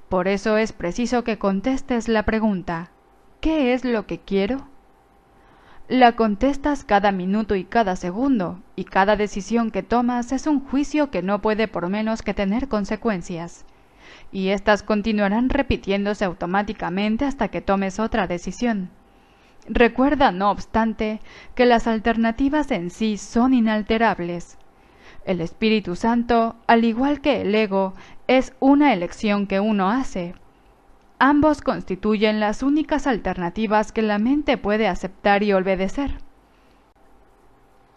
Por eso es preciso que contestes la pregunta, ¿qué es lo que quiero? La contestas cada minuto y cada segundo, y cada decisión que tomas es un juicio que no puede por menos que tener consecuencias. Y éstas continuarán repitiéndose automáticamente hasta que tomes otra decisión. Recuerda, no obstante, que las alternativas en sí son inalterables. El Espíritu Santo, al igual que el ego, es una elección que uno hace. Ambos constituyen las únicas alternativas que la mente puede aceptar y obedecer.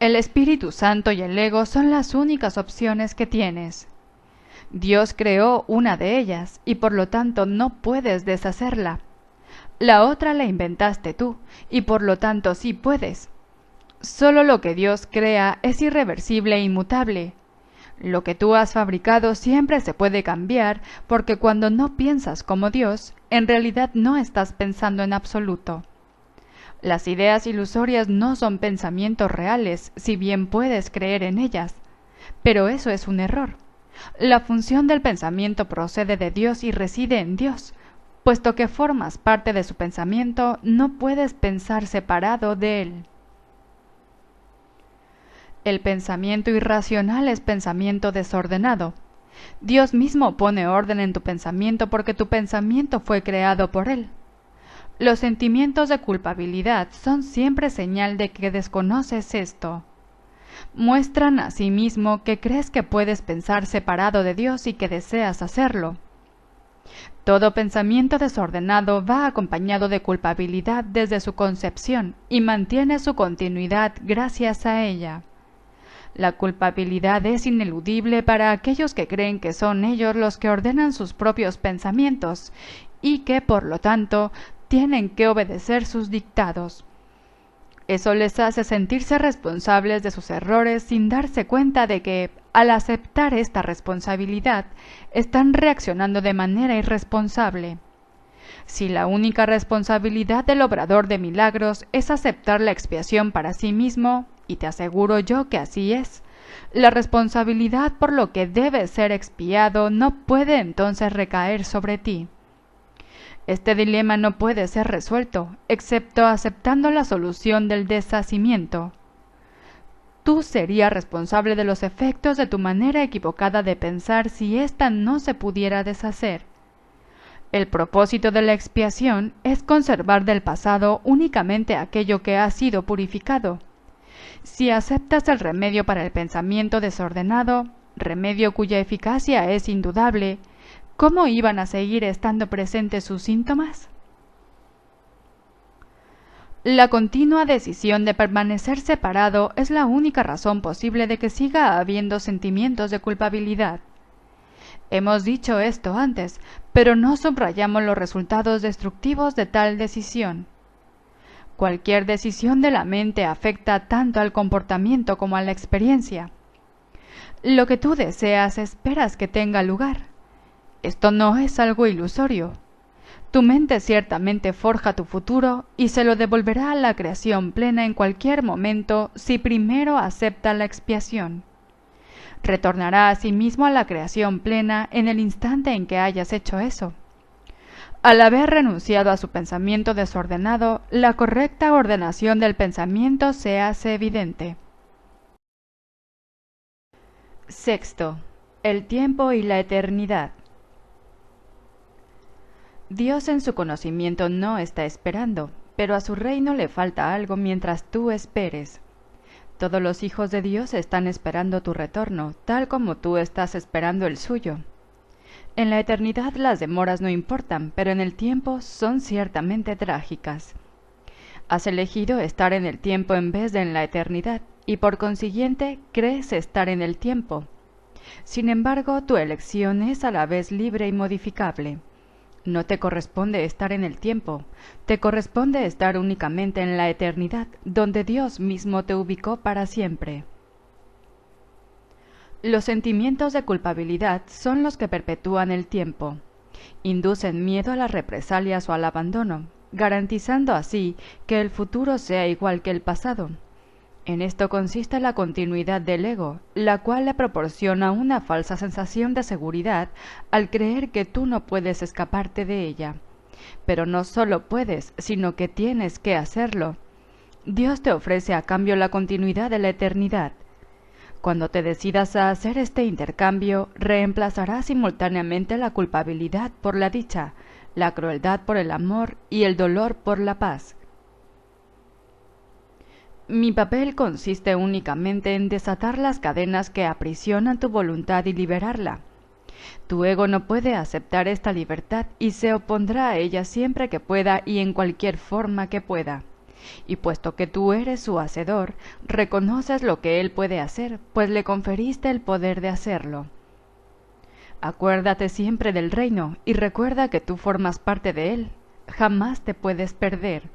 El Espíritu Santo y el ego son las únicas opciones que tienes. Dios creó una de ellas y por lo tanto no puedes deshacerla. La otra la inventaste tú, y por lo tanto sí puedes. Solo lo que Dios crea es irreversible e inmutable. Lo que tú has fabricado siempre se puede cambiar, porque cuando no piensas como Dios, en realidad no estás pensando en absoluto. Las ideas ilusorias no son pensamientos reales, si bien puedes creer en ellas. Pero eso es un error. La función del pensamiento procede de Dios y reside en Dios. Puesto que formas parte de su pensamiento, no puedes pensar separado de él. El pensamiento irracional es pensamiento desordenado. Dios mismo pone orden en tu pensamiento porque tu pensamiento fue creado por él. Los sentimientos de culpabilidad son siempre señal de que desconoces esto. Muestran asimismo que crees que puedes pensar separado de Dios y que deseas hacerlo. Todo pensamiento desordenado va acompañado de culpabilidad desde su concepción y mantiene su continuidad gracias a ella. La culpabilidad es ineludible para aquellos que creen que son ellos los que ordenan sus propios pensamientos y que, por lo tanto, tienen que obedecer sus dictados. Eso les hace sentirse responsables de sus errores sin darse cuenta de que, al aceptar esta responsabilidad, están reaccionando de manera irresponsable. Si la única responsabilidad del obrador de milagros es aceptar la expiación para sí mismo, y te aseguro yo que así es, la responsabilidad por lo que debe ser expiado no puede entonces recaer sobre ti. Este dilema no puede ser resuelto, excepto aceptando la solución del deshacimiento. Tú serías responsable de los efectos de tu manera equivocada de pensar si ésta no se pudiera deshacer. El propósito de la expiación es conservar del pasado únicamente aquello que ha sido purificado. Si aceptas el remedio para el pensamiento desordenado, remedio cuya eficacia es indudable, ¿cómo iban a seguir estando presentes sus síntomas? La continua decisión de permanecer separado es la única razón posible de que siga habiendo sentimientos de culpabilidad. Hemos dicho esto antes, pero no subrayamos los resultados destructivos de tal decisión. Cualquier decisión de la mente afecta tanto al comportamiento como a la experiencia. Lo que tú deseas esperas que tenga lugar. Esto no es algo ilusorio. Tu mente ciertamente forja tu futuro y se lo devolverá a la creación plena en cualquier momento si primero acepta la expiación. Retornará asimismo a la creación plena en el instante en que hayas hecho eso. Al haber renunciado a su pensamiento desordenado, la correcta ordenación del pensamiento se hace evidente. Sexto, el tiempo y la eternidad. Dios en su conocimiento no está esperando, pero a su reino le falta algo mientras tú esperes. Todos los hijos de Dios están esperando tu retorno, tal como tú estás esperando el suyo. En la eternidad las demoras no importan, pero en el tiempo son ciertamente trágicas. Has elegido estar en el tiempo en vez de en la eternidad, y por consiguiente crees estar en el tiempo. Sin embargo, tu elección es a la vez libre y modificable. No te corresponde estar en el tiempo, te corresponde estar únicamente en la eternidad, donde Dios mismo te ubicó para siempre. Los sentimientos de culpabilidad son los que perpetúan el tiempo. Inducen miedo a las represalias o al abandono, garantizando así que el futuro sea igual que el pasado. En esto consiste la continuidad del ego, la cual le proporciona una falsa sensación de seguridad al creer que tú no puedes escaparte de ella. Pero no solo puedes, sino que tienes que hacerlo. Dios te ofrece a cambio la continuidad de la eternidad. Cuando te decidas a hacer este intercambio, reemplazarás simultáneamente la culpabilidad por la dicha, la crueldad por el amor y el dolor por la paz. Mi papel consiste únicamente en desatar las cadenas que aprisionan tu voluntad y liberarla. Tu ego no puede aceptar esta libertad y se opondrá a ella siempre que pueda y en cualquier forma que pueda. Y puesto que tú eres su hacedor, reconoces lo que él puede hacer, pues le conferiste el poder de hacerlo. Acuérdate siempre del reino y recuerda que tú formas parte de él. Jamás te puedes perder.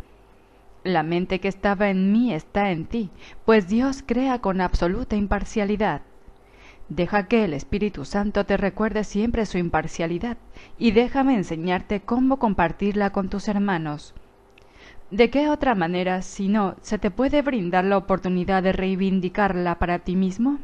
La mente que estaba en mí está en ti, pues Dios crea con absoluta imparcialidad. Deja que el Espíritu Santo te recuerde siempre su imparcialidad y déjame enseñarte cómo compartirla con tus hermanos. ¿De qué otra manera, si no, se te puede brindar la oportunidad de reivindicarla para ti mismo?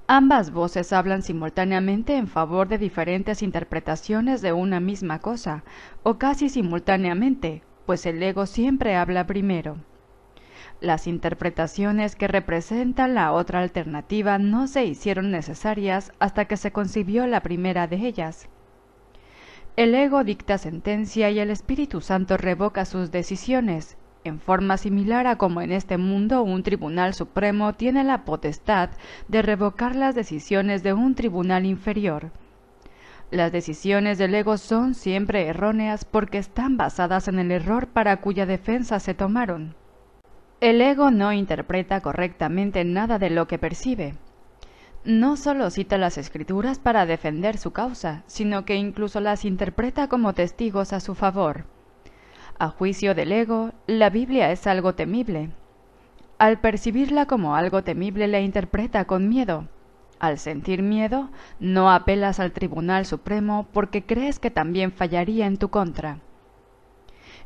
Ambas voces hablan simultáneamente en favor de diferentes interpretaciones de una misma cosa, o casi simultáneamente, pues el ego siempre habla primero. Las interpretaciones que representan la otra alternativa no se hicieron necesarias hasta que se concibió la primera de ellas. El ego dicta sentencia y el Espíritu Santo revoca sus decisiones, en forma similar a como en este mundo un tribunal supremo tiene la potestad de revocar las decisiones de un tribunal inferior. Las decisiones del ego son siempre erróneas porque están basadas en el error para cuya defensa se tomaron. El ego no interpreta correctamente nada de lo que percibe. No solo cita las escrituras para defender su causa, sino que incluso las interpreta como testigos a su favor. A juicio del ego, la Biblia es algo temible. Al percibirla como algo temible, la interpreta con miedo. Al sentir miedo, no apelas al Tribunal Supremo porque crees que también fallaría en tu contra.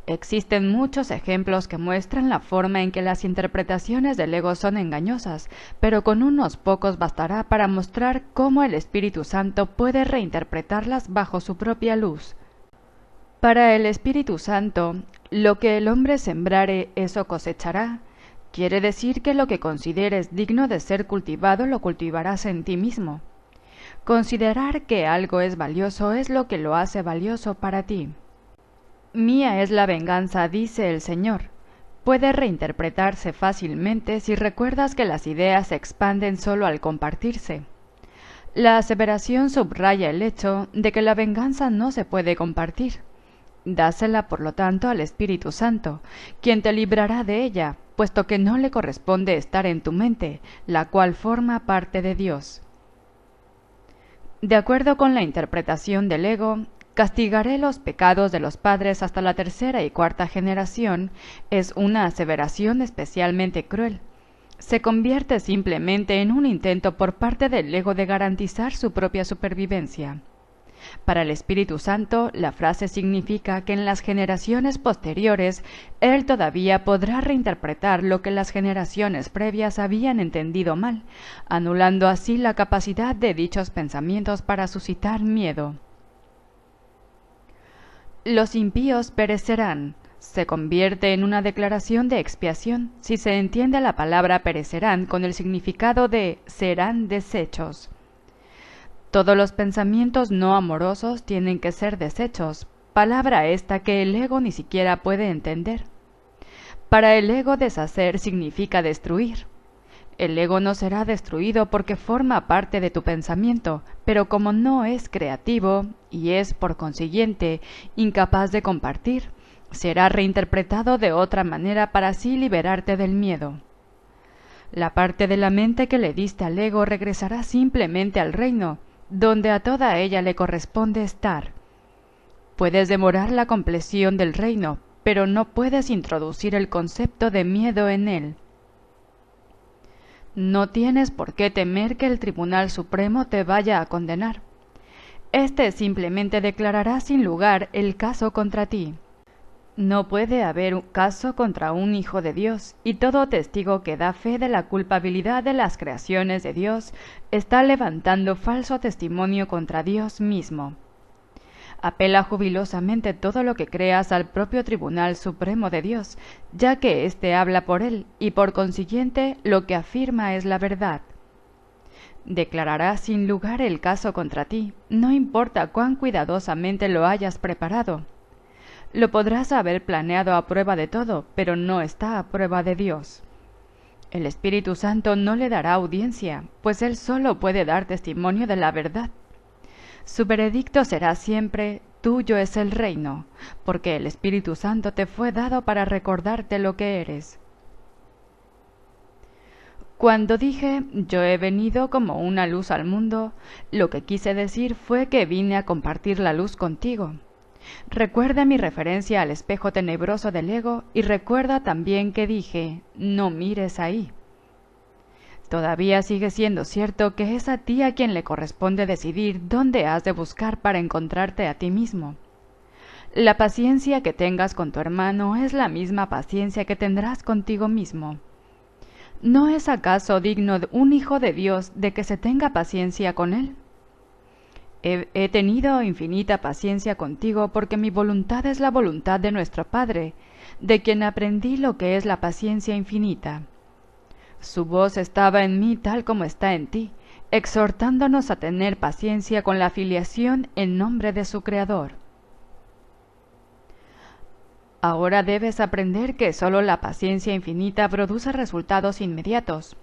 Existen muchos ejemplos que muestran la forma en que las interpretaciones del ego son engañosas, pero con unos pocos bastará para mostrar cómo el Espíritu Santo puede reinterpretarlas bajo su propia luz. Para el Espíritu Santo, lo que el hombre sembrare, eso cosechará. Quiere decir que lo que consideres digno de ser cultivado lo cultivarás en ti mismo. Considerar que algo es valioso es lo que lo hace valioso para ti. Mía es la venganza, dice el Señor. Puede reinterpretarse fácilmente si recuerdas que las ideas se expanden solo al compartirse. La aseveración subraya el hecho de que la venganza no se puede compartir. Dásela, por lo tanto, al Espíritu Santo, quien te librará de ella, puesto que no le corresponde estar en tu mente, la cual forma parte de Dios. De acuerdo con la interpretación del ego, castigaré los pecados de los padres hasta la tercera y cuarta generación es una aseveración especialmente cruel. Se convierte simplemente en un intento por parte del ego de garantizar su propia supervivencia. Para el Espíritu Santo, la frase significa que en las generaciones posteriores, Él todavía podrá reinterpretar lo que las generaciones previas habían entendido mal, anulando así la capacidad de dichos pensamientos para suscitar miedo. Los impíos perecerán. Se convierte en una declaración de expiación si se entiende la palabra perecerán con el significado de serán deshechos. Todos los pensamientos no amorosos tienen que ser deshechos, palabra esta que el ego ni siquiera puede entender. Para el ego deshacer significa destruir. El ego no será destruido porque forma parte de tu pensamiento, pero como no es creativo y es, por consiguiente, incapaz de compartir, será reinterpretado de otra manera para así liberarte del miedo. La parte de la mente que le diste al ego regresará simplemente al reino, donde a toda ella le corresponde estar. Puedes demorar la compleción del reino, pero no puedes introducir el concepto de miedo en él. No tienes por qué temer que el Tribunal Supremo te vaya a condenar. Este simplemente declarará sin lugar el caso contra ti. No puede haber un caso contra un hijo de Dios, y todo testigo que da fe de la culpabilidad de las creaciones de Dios está levantando falso testimonio contra Dios mismo. Apela jubilosamente todo lo que creas al propio Tribunal Supremo de Dios, ya que éste habla por él, y por consiguiente lo que afirma es la verdad. Declarará sin lugar el caso contra ti, no importa cuán cuidadosamente lo hayas preparado. Lo podrás haber planeado a prueba de todo, pero no está a prueba de Dios. El Espíritu Santo no le dará audiencia, pues Él solo puede dar testimonio de la verdad. Su veredicto será siempre, tuyo es el reino, porque el Espíritu Santo te fue dado para recordarte lo que eres. Cuando dije, yo he venido como una luz al mundo, lo que quise decir fue que vine a compartir la luz contigo. Recuerda mi referencia al espejo tenebroso del ego y recuerda también que dije, no mires ahí. Todavía sigue siendo cierto que es a ti a quien le corresponde decidir dónde has de buscar para encontrarte a ti mismo. La paciencia que tengas con tu hermano es la misma paciencia que tendrás contigo mismo. ¿No es acaso digno un hijo de Dios de que se tenga paciencia con él? He tenido infinita paciencia contigo porque mi voluntad es la voluntad de nuestro Padre, de quien aprendí lo que es la paciencia infinita. Su voz estaba en mí tal como está en ti, exhortándonos a tener paciencia con la filiación en nombre de su Creador. Ahora debes aprender que sólo la paciencia infinita produce resultados inmediatos.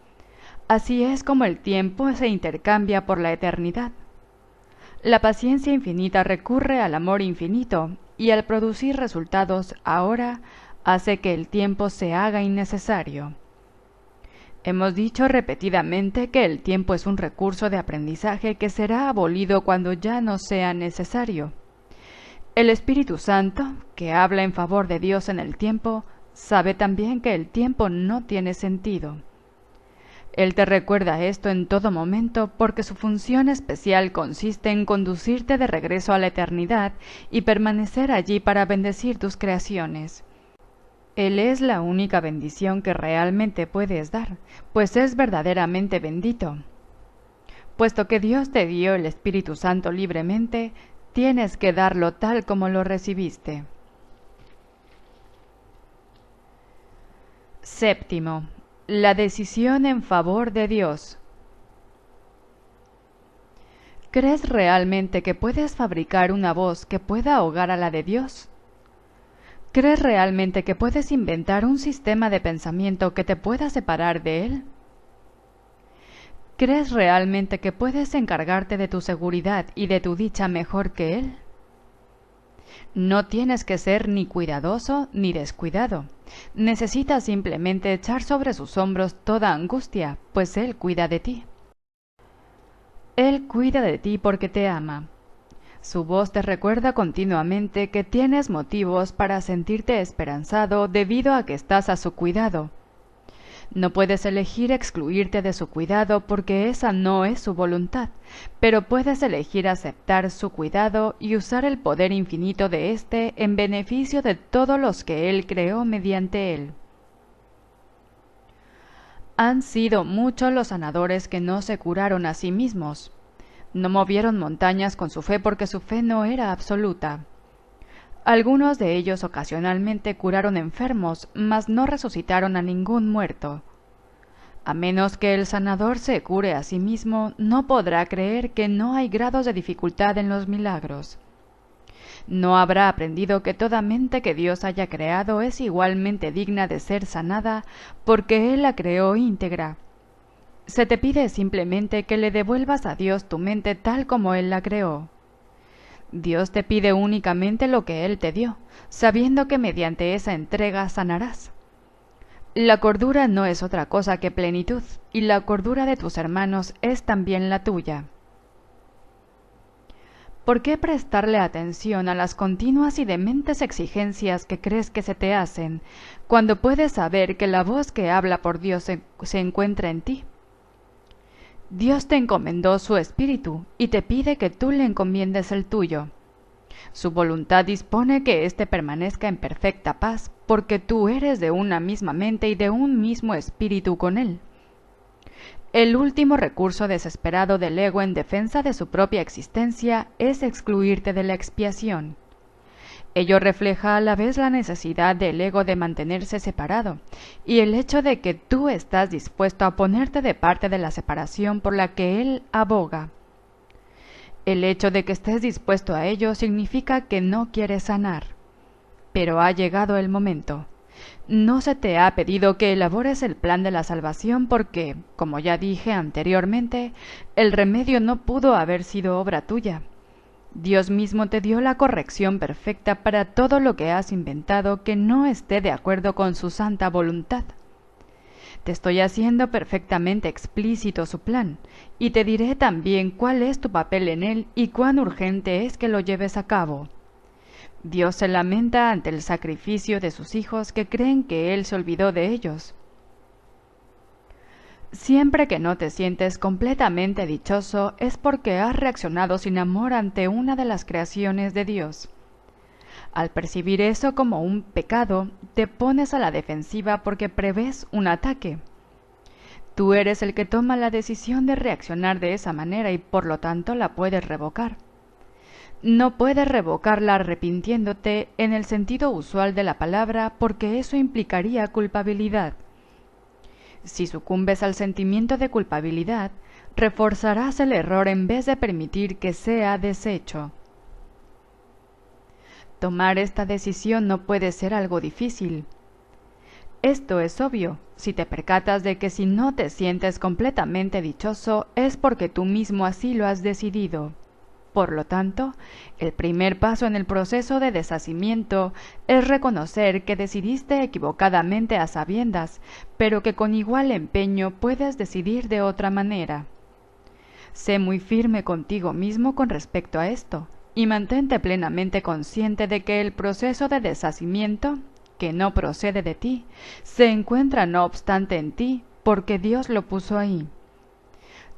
Así es como el tiempo se intercambia por la eternidad. La paciencia infinita recurre al amor infinito y al producir resultados ahora hace que el tiempo se haga innecesario. Hemos dicho repetidamente que el tiempo es un recurso de aprendizaje que será abolido cuando ya no sea necesario. El Espíritu Santo, que habla en favor de Dios en el tiempo, sabe también que el tiempo no tiene sentido. Él te recuerda esto en todo momento porque su función especial consiste en conducirte de regreso a la eternidad y permanecer allí para bendecir tus creaciones. Él es la única bendición que realmente puedes dar, pues es verdaderamente bendito. Puesto que Dios te dio el Espíritu Santo libremente, tienes que darlo tal como lo recibiste. Séptimo, la decisión en favor de Dios. ¿Crees realmente que puedes fabricar una voz que pueda ahogar a la de Dios? ¿Crees realmente que puedes inventar un sistema de pensamiento que te pueda separar de Él? ¿Crees realmente que puedes encargarte de tu seguridad y de tu dicha mejor que Él? No tienes que ser ni cuidadoso ni descuidado. Necesitas simplemente echar sobre sus hombros toda angustia, pues Él cuida de ti. Él cuida de ti porque te ama. Su voz te recuerda continuamente que tienes motivos para sentirte esperanzado debido a que estás a su cuidado. No puedes elegir excluirte de su cuidado porque esa no es su voluntad, pero puedes elegir aceptar su cuidado y usar el poder infinito de éste en beneficio de todos los que Él creó mediante Él. Han sido muchos los sanadores que no se curaron a sí mismos. No movieron montañas con su fe porque su fe no era absoluta. Algunos de ellos ocasionalmente curaron enfermos, mas no resucitaron a ningún muerto. A menos que el sanador se cure a sí mismo, no podrá creer que no hay grados de dificultad en los milagros. No habrá aprendido que toda mente que Dios haya creado es igualmente digna de ser sanada porque Él la creó íntegra. Se te pide simplemente que le devuelvas a Dios tu mente tal como Él la creó. Dios te pide únicamente lo que Él te dio, sabiendo que mediante esa entrega sanarás. La cordura no es otra cosa que plenitud, y la cordura de tus hermanos es también la tuya. ¿Por qué prestarle atención a las continuas y dementes exigencias que crees que se te hacen, cuando puedes saber que la voz que habla por Dios se encuentra en ti? Dios te encomendó su espíritu y te pide que tú le encomiendes el tuyo. Su voluntad dispone que éste permanezca en perfecta paz, porque tú eres de una misma mente y de un mismo espíritu con él. El último recurso desesperado del ego en defensa de su propia existencia es excluirte de la expiación. Ello refleja a la vez la necesidad del ego de mantenerse separado y el hecho de que tú estás dispuesto a ponerte de parte de la separación por la que él aboga. El hecho de que estés dispuesto a ello significa que no quieres sanar. Pero ha llegado el momento. No se te ha pedido que elabores el plan de la salvación porque, como ya dije anteriormente, el remedio no pudo haber sido obra tuya. Dios mismo te dio la corrección perfecta para todo lo que has inventado que no esté de acuerdo con su santa voluntad. Te estoy haciendo perfectamente explícito su plan, y te diré también cuál es tu papel en él y cuán urgente es que lo lleves a cabo. Dios se lamenta ante el sacrificio de sus hijos que creen que Él se olvidó de ellos. Siempre que no te sientes completamente dichoso es porque has reaccionado sin amor ante una de las creaciones de Dios. Al percibir eso como un pecado, te pones a la defensiva porque prevés un ataque. Tú eres el que toma la decisión de reaccionar de esa manera y por lo tanto la puedes revocar. No puedes revocarla arrepintiéndote en el sentido usual de la palabra porque eso implicaría culpabilidad. Si sucumbes al sentimiento de culpabilidad, reforzarás el error en vez de permitir que sea deshecho. Tomar esta decisión no puede ser algo difícil. Esto es obvio, si te percatas de que si no te sientes completamente dichoso es porque tú mismo así lo has decidido. Por lo tanto, el primer paso en el proceso de deshacimiento es reconocer que decidiste equivocadamente a sabiendas, pero que con igual empeño puedes decidir de otra manera. Sé muy firme contigo mismo con respecto a esto, y mantente plenamente consciente de que el proceso de deshacimiento, que no procede de ti, se encuentra no obstante en ti, porque Dios lo puso ahí.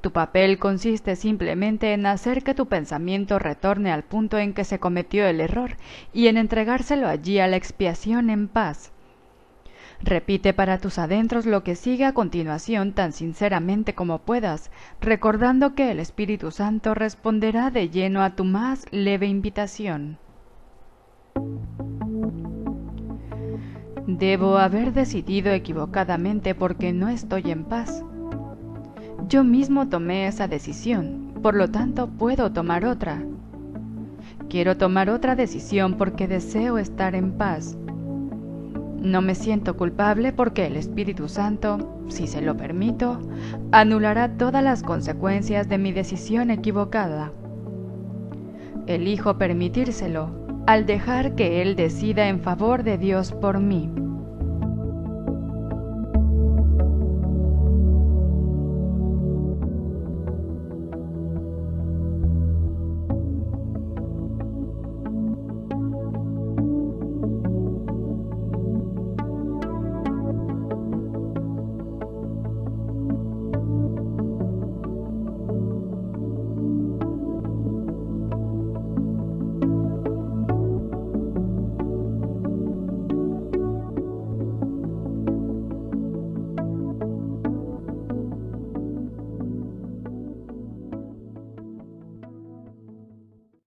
Tu papel consiste simplemente en hacer que tu pensamiento retorne al punto en que se cometió el error y en entregárselo allí a la expiación en paz. Repite para tus adentros lo que sigue a continuación tan sinceramente como puedas, recordando que el Espíritu Santo responderá de lleno a tu más leve invitación. Debo haber decidido equivocadamente porque no estoy en paz. Yo mismo tomé esa decisión, por lo tanto puedo tomar otra. Quiero tomar otra decisión porque deseo estar en paz. No me siento culpable porque el Espíritu Santo, si se lo permito, anulará todas las consecuencias de mi decisión equivocada. Elijo permitírselo, al dejar que Él decida en favor de Dios por mí.